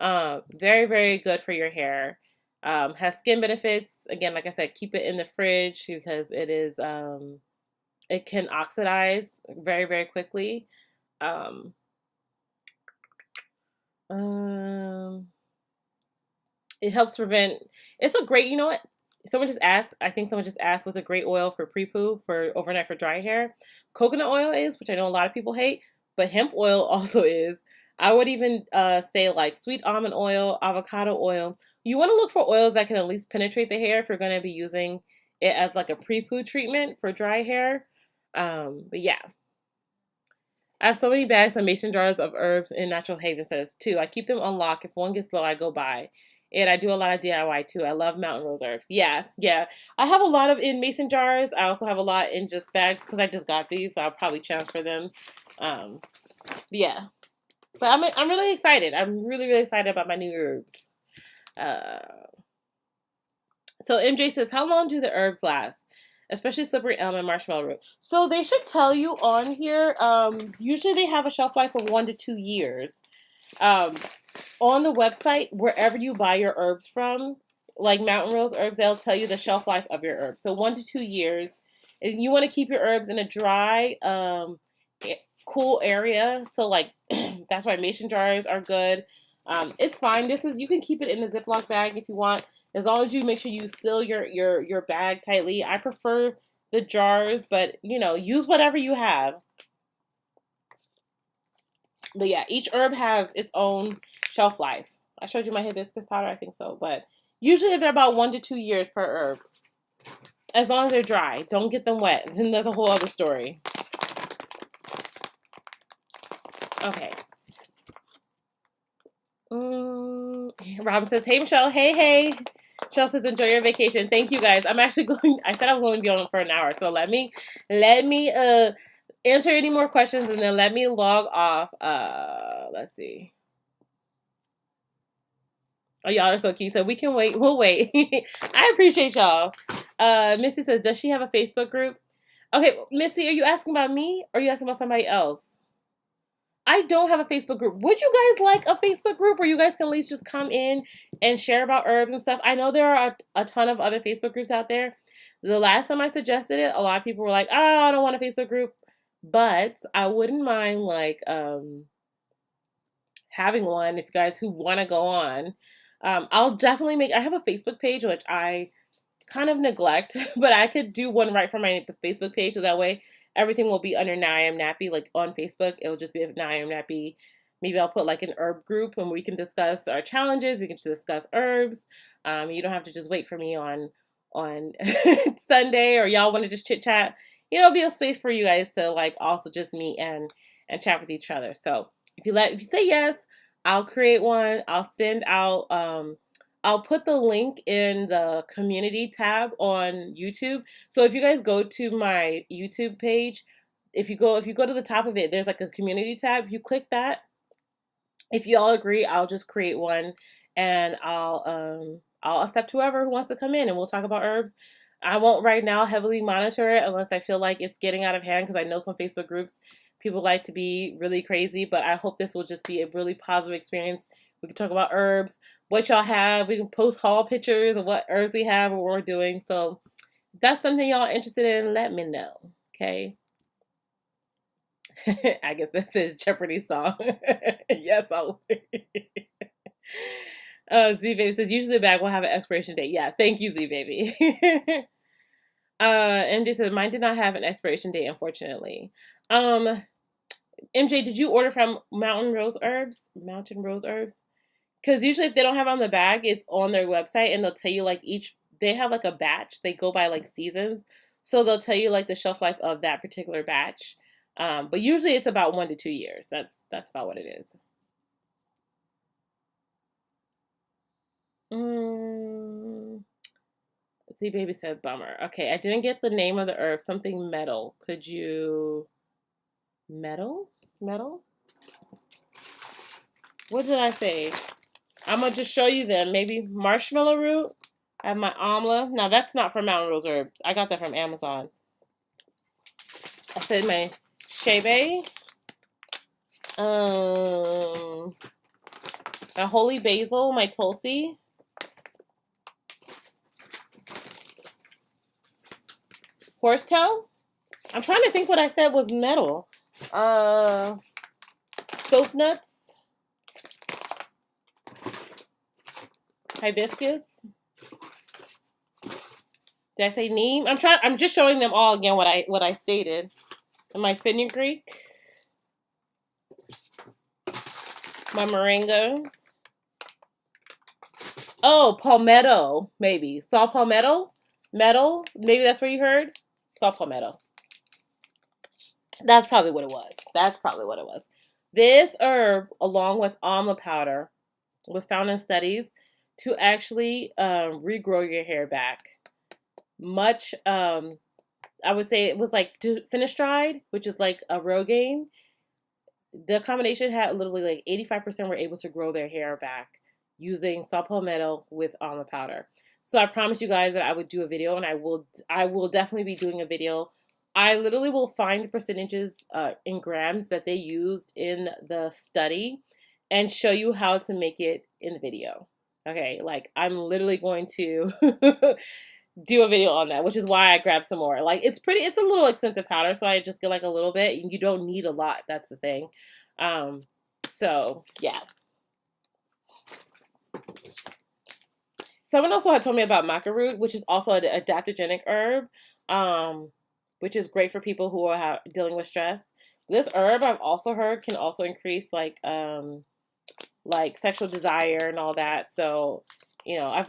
Very, very good for your hair. Has skin benefits. Again, like I said, keep it in the fridge because it can oxidize very, very quickly. Um, Um, it helps prevent. It's a great. You know what? Someone just asked. I think someone just asked, "Was a great oil for pre-poo for overnight for dry hair?" Coconut oil is, which I know a lot of people hate, but hemp oil also is. I would even say sweet almond oil, avocado oil. You want to look for oils that can at least penetrate the hair if you're going to be using it as like a pre-poo treatment for dry hair. But yeah. I have so many bags of mason jars of herbs in Natural Haven says too. I keep them on lock. If one gets low, I go buy. And I do a lot of DIY too. I love mountain rose herbs. Yeah, yeah. I have a lot of in mason jars. I also have a lot in just bags because I just got these. So I'll probably transfer them. Yeah. But I'm really excited. I'm really, really excited about my new herbs. So MJ says, how long do the herbs last? Especially slippery elm and marshmallow root. So they should tell you on here. Usually they have a shelf life of 1 to 2 years. On the website, wherever you buy your herbs from, like Mountain Rose Herbs, they'll tell you the shelf life of your herbs. So 1 to 2 years. And you want to keep your herbs in a dry, cool area. So like that's why mason jars are good. It's fine. You can keep it in a Ziploc bag if you want. As long as you make sure you seal your bag tightly. I prefer the jars, but use whatever you have. But yeah, each herb has its own shelf life. I showed you my hibiscus powder, I think so. But usually they're about 1 to 2 years per herb. As long as they're dry. Don't get them wet. Then that's a whole other story. Okay. Robin says, hey, Michelle. Hey. Michelle says, enjoy your vacation. Thank you, guys. I'm actually I said I was only be on for an hour. So let me answer any more questions and then let me log off. Let's see. Oh, y'all are so cute. So we can wait. We'll wait. I appreciate y'all. Missy says, does she have a Facebook group? Okay, Missy, are you asking about me or are you asking about somebody else? I don't have a Facebook group. Would you guys like a Facebook group where you guys can at least just come in and share about herbs and stuff? I know there are a ton of other Facebook groups out there. The last time I suggested it, a lot of people were like, oh, I don't want a Facebook group. But I wouldn't mind like having one if you guys who want to go on. I'll definitely I have a Facebook page, which I kind of neglect, but I could do one right from my Facebook page. So that way everything will be under Now I Am Nappy, like on Facebook. It'll just be Now I Am Nappy. Maybe I'll put like an herb group and we can discuss our challenges. We can discuss herbs. You don't have to just wait for me on Sunday, or y'all want to just chit chat. It'll be a space for you guys to like also just meet and chat with each other. So if you say yes, I'll create one. I'll send out. I'll put the link in the community tab on YouTube. So if you guys go to my YouTube page, if you go to the top of it, there's like a community tab. If you click that, if you all agree, I'll just create one and I'll accept whoever who wants to come in and we'll talk about herbs. I won't right now heavily monitor it unless I feel like it's getting out of hand, because I know some Facebook groups, people like to be really crazy, but I hope this will just be a really positive experience. We can talk about herbs, what y'all have. We can post haul pictures of what herbs we have or what we're doing. So if that's something y'all are interested in, let me know. Okay. I guess this is Jeopardy song. Yes, I'll Z Baby says, usually the bag will have an expiration date. Yeah, thank you, Z Baby. MJ says, mine did not have an expiration date, unfortunately. MJ, did you order from Mountain Rose Herbs? Because usually if they don't have it on the bag, it's on their website and they'll tell you like they have like a batch. They go by like seasons. So they'll tell you like the shelf life of that particular batch. But usually it's about 1 to 2 years. That's about what it is. See, baby said bummer. Okay, I didn't get the name of the herb. Something metal. Could you... Metal? What did I say? I'm going to just show you them. Maybe marshmallow root. I have my amla. Now, that's not from Mountain Rose Herbs. I got that from Amazon. I said my shebe. My holy basil, my tulsi. Horsetail. I'm trying to think what I said was metal. Soap nuts. Hibiscus. Did I say neem? I'm just showing them all again what I stated. And my fenugreek. My moringa. Oh, palmetto, maybe. Saw palmetto? Metal? Maybe that's where you heard? Saw palmetto. That's probably what it was. That's probably what it was. This herb, along with almond powder, was found in studies to actually regrow your hair back. Much, I would say it was like Finasteride, which is like a Rogaine. The combination had literally like 85% were able to grow their hair back using saw palmetto with almond powder. So I promised you guys that I would do a video, and I will definitely be doing a video. I literally will find the percentages in grams that they used in the study and show you how to make it in the video. Okay, like I'm literally going to do a video on that, which is why I grabbed some more. Like it's a little expensive powder, so I just get like a little bit. You don't need a lot. That's the thing. Um, so yeah. Someone also had told me about maca root, which is also an adaptogenic herb, um, which is great for people who are dealing with stress. This herb I've also heard can also increase like sexual desire and all that. So,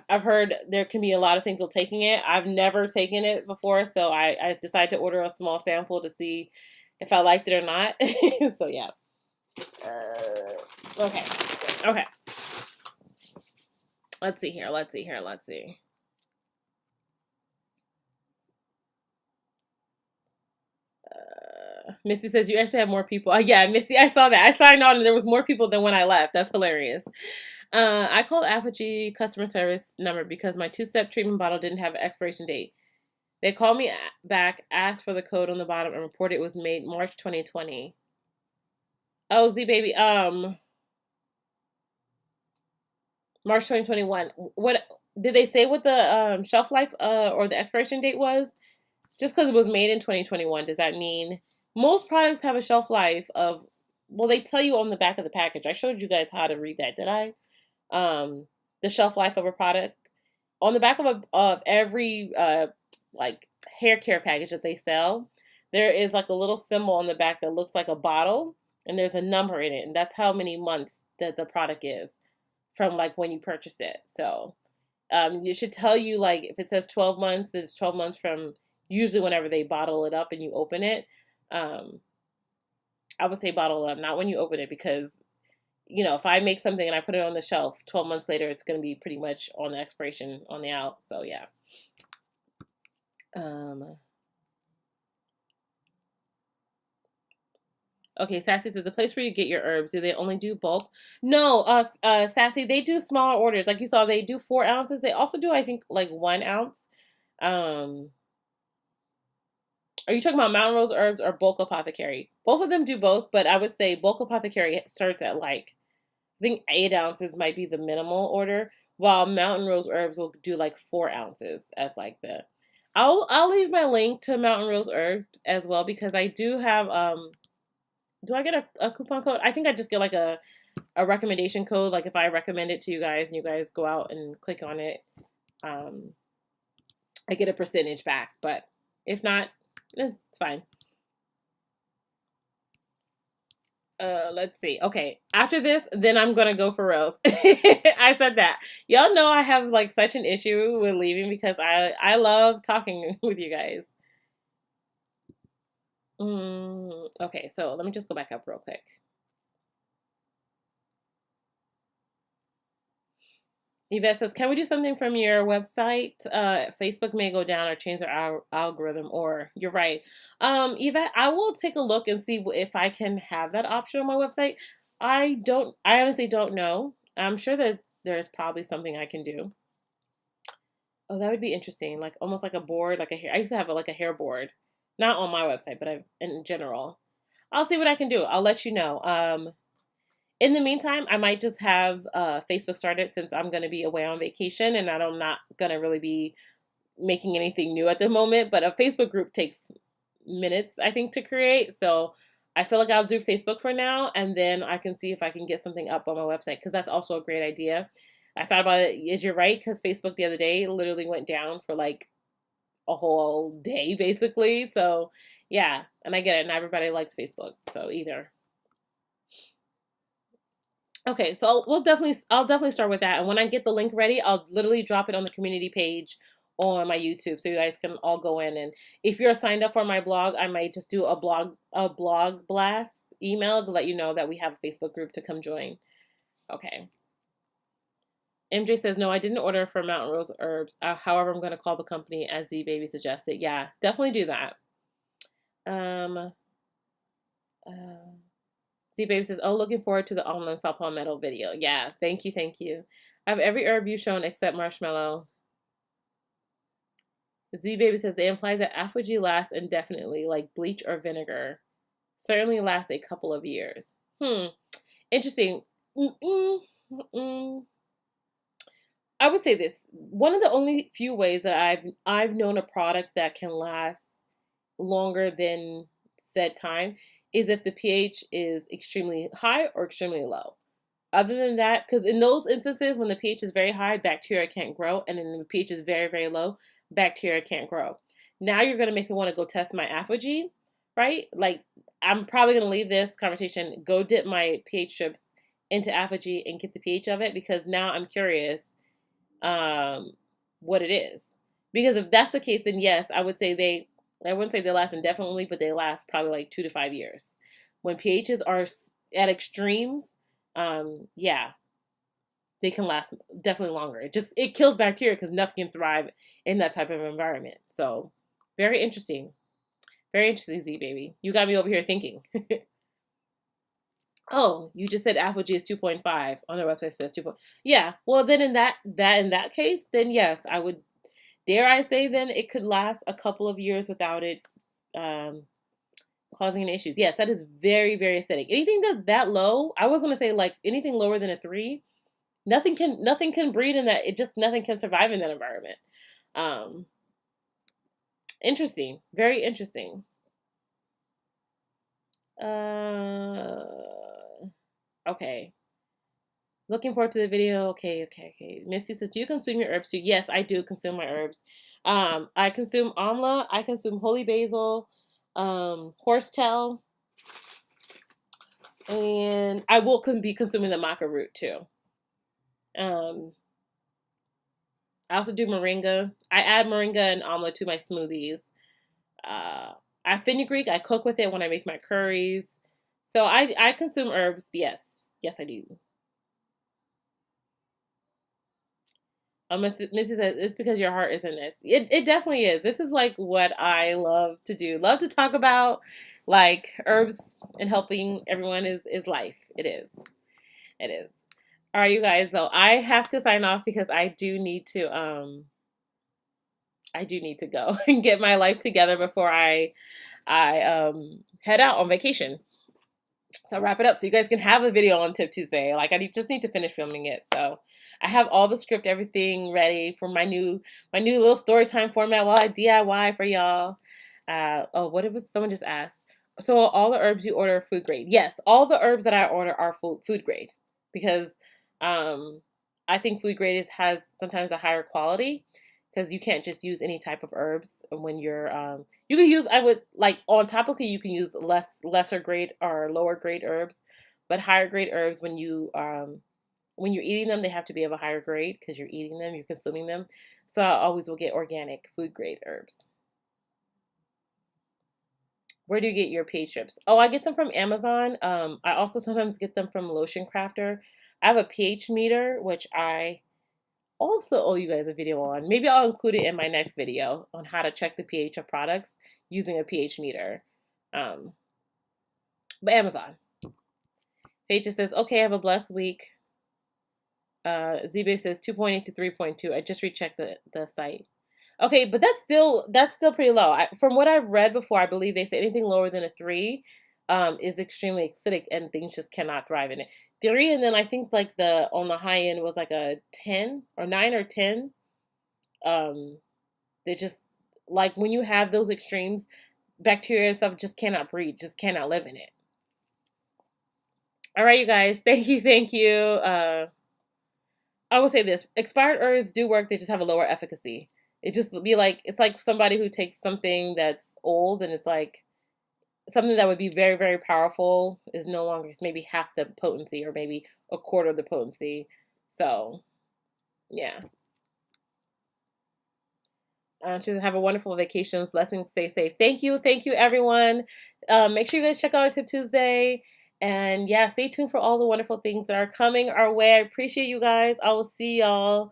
I've heard there can be a lot of things with taking it. I've never taken it before, so I decided to order a small sample to see if I liked it or not. So yeah. Okay. Okay. Let's see here. Let's see here. Let's see. Misty says you actually have more people. Yeah, Misty, I saw that. I signed on and there was more people than when I left. That's hilarious. I called Apogee customer service number because my two-step treatment bottle didn't have an expiration date. They called me back, asked for the code on the bottom, and reported it was made March 2020. Oh, Z baby, March 2021. What did they say? What the shelf life or the expiration date was? Just because it was made in 2021, does that mean most products have a shelf life of? Well, they tell you on the back of the package. I showed you guys how to read that, did I? The shelf life of a product on the back of every like hair care package that they sell, there is like a little symbol on the back that looks like a bottle, and there's a number in it, and that's how many months that the product is from like when you purchase it. So it should tell you like if it says 12 months, it's 12 months from usually whenever they bottle it up and you open it. Um, I would say bottle up, not when you open it, because if I make something and I put it on the shelf, 12 months later, it's going to be pretty much on the expiration on the out. So yeah. Okay, Sassy says the place where you get your herbs, do they only do bulk? No, Sassy, they do small orders. Like you saw, they do 4 ounces. They also do, I think, like 1 ounce. Um, are you talking about Mountain Rose Herbs or Bulk Apothecary? Both of them do both, but I would say Bulk Apothecary starts at like I think 8 ounces might be the minimal order, while Mountain Rose Herbs will do like 4 ounces as like the. I'll leave my link to Mountain Rose Herbs as well because I do have Do I get a coupon code? I think I just get like a recommendation code. Like if I recommend it to you guys and you guys go out and click on it, I get a percentage back. But if not, it's fine. Let's see. Okay, after this, then I'm gonna go for reals. I said that. Y'all know I have like such an issue with leaving because I love talking with you guys. Okay, so let me just go back up real quick. Yvette says, "Can we do something from your website? Facebook may go down or change their algorithm." Or you're right, Yvette. I will take a look and see if I can have that option on my website. I don't. I honestly don't know. I'm sure that there's probably something I can do. Oh, that would be interesting. Like almost like a board, like a hair. I used to have like a hair board, not on my website, but in general. I'll see what I can do. I'll let you know. In the meantime, I might just have Facebook started since I'm going to be away on vacation and I'm not going to really be making anything new at the moment. But a Facebook group takes minutes, I think, to create. So I feel like I'll do Facebook for now and then I can see if I can get something up on my website because that's also a great idea. I thought about it. Is you're right because Facebook the other day literally went down for like a whole day basically. So yeah, and I get it. Not everybody likes Facebook. So either. Okay, so I'll definitely start with that. And when I get the link ready, I'll literally drop it on the community page on my YouTube so you guys can all go in. And if you're signed up for my blog, I might just do a blog blast email to let you know that we have a Facebook group to come join. Okay. MJ says, no, I didn't order for Mountain Rose Herbs. However, I'm going to call the company as Z Baby suggested. Yeah, definitely do that. Um, uh, Z Baby says, oh, looking forward to the almond saw palmetto video. Yeah, thank you, thank you. I have every herb you've shown except marshmallow. Z Baby says, they imply that apogee lasts indefinitely, like bleach or vinegar. Certainly lasts a couple of years. Interesting. Mm-mm-mm. I would say this. One of the only few ways that I've known a product that can last longer than said time is if the pH is extremely high or extremely low. Other than that, because in those instances when the pH is very high, bacteria can't grow, and then the pH is very, very low, bacteria can't grow. Now you're gonna make me want to go test my apogee, right? Like I'm probably gonna leave this conversation, go dip my pH strips into apogee and get the pH of it because now I'm curious um, what it is. Because if that's the case, then yes, I wouldn't say they last indefinitely, but they last probably like 2 to 5 years. When pHs are at extremes, yeah, they can last definitely longer. It kills bacteria because nothing can thrive in that type of environment. So very interesting, Z baby. You got me over here thinking. Oh, you just said apogee is 2.5 on their website says 2. Yeah, well then in that case, then yes, I would dare I say then it could last a couple of years without it um, causing any issues. Yes, that is very, very acidic. Anything that's that low, I was gonna say like anything lower than a 3, nothing can breed in that. It just nothing can survive in that environment. Um, Interesting, very interesting. Okay. Looking forward to the video. Okay, okay, okay. Misty says, do you consume your herbs too? Yes, I do consume my herbs. I consume amla. I consume holy basil, horsetail, and I will be consuming the maca root too. Um, I also do moringa. I add moringa and amla to my smoothies. Uh, I fenugreek. I cook with it when I make my curries. So I consume herbs. Yes, yes I do. Missy says it's because your heart is in this. It definitely is. This is like what I love to do. Love to talk about like herbs and helping everyone is life. It is. It is. All right, you guys. Though I have to sign off because I do need to go and get my life together before I head out on vacation. So I'll wrap it up so you guys can have a video on Tip Tuesday. Like just need to finish filming it. So I have all the script, everything ready for my new little story time format while I DIY for y'all. Oh, what it was someone just asked. So all the herbs you order are food grade. Yes, all the herbs that I order are food grade because um I think food grade has sometimes a higher quality because you can't just use any type of herbs when you can use, I would like on topically you can use lesser grade or lower grade herbs, but higher grade herbs when you're eating them they have to be of a higher grade because you're eating them, you're consuming them. So I always will get organic food grade herbs. Where do you get your pH strips? Oh, I get them from Amazon. I also sometimes get them from Lotion Crafter. I have a pH meter which I also owe you guys a video on. Maybe I'll include it in my next video on how to check the pH of products using a pH meter. Um, but Amazon. Paige just says, okay, have a blessed week. Z-Babe says 2.8 to 3.2. I just rechecked the site. Okay, but that's still pretty low. From what I've read before, I believe they say anything lower than a 3 is extremely acidic and things just cannot thrive in it. 3, and then I think like on the high end was like a 10 or 9 or 10. They just like when you have those extremes, bacteria and stuff just cannot breathe, just cannot live in it. All right, you guys, thank you, thank you. I will say this: expired herbs do work; they just have a lower efficacy. It's like somebody who takes something that's old and it's like something that would be very, very powerful is no longer, it's maybe half the potency or maybe a quarter of the potency. So, yeah. Just have a wonderful vacation. Blessings. Stay safe. Thank you. Thank you, everyone. Make sure you guys check out our Tip Tuesday. And yeah, stay tuned for all the wonderful things that are coming our way. I appreciate you guys. I will see y'all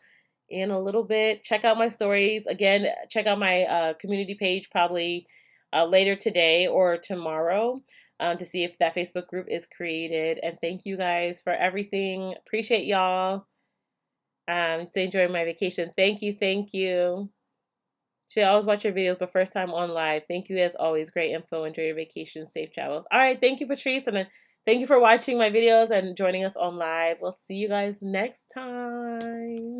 in a little bit. Check out my stories. Again, check out my community page probably later today or tomorrow to see if that Facebook group is created. And thank you guys for everything. Appreciate y'all. Stay enjoying my vacation. Thank you. Thank you. Should always watch your videos, but first time on live. Thank you as always. Great info. Enjoy your vacation. Safe travels. All right. Thank you, Patrice. And then thank you for watching my videos and joining us on live. We'll see you guys next time.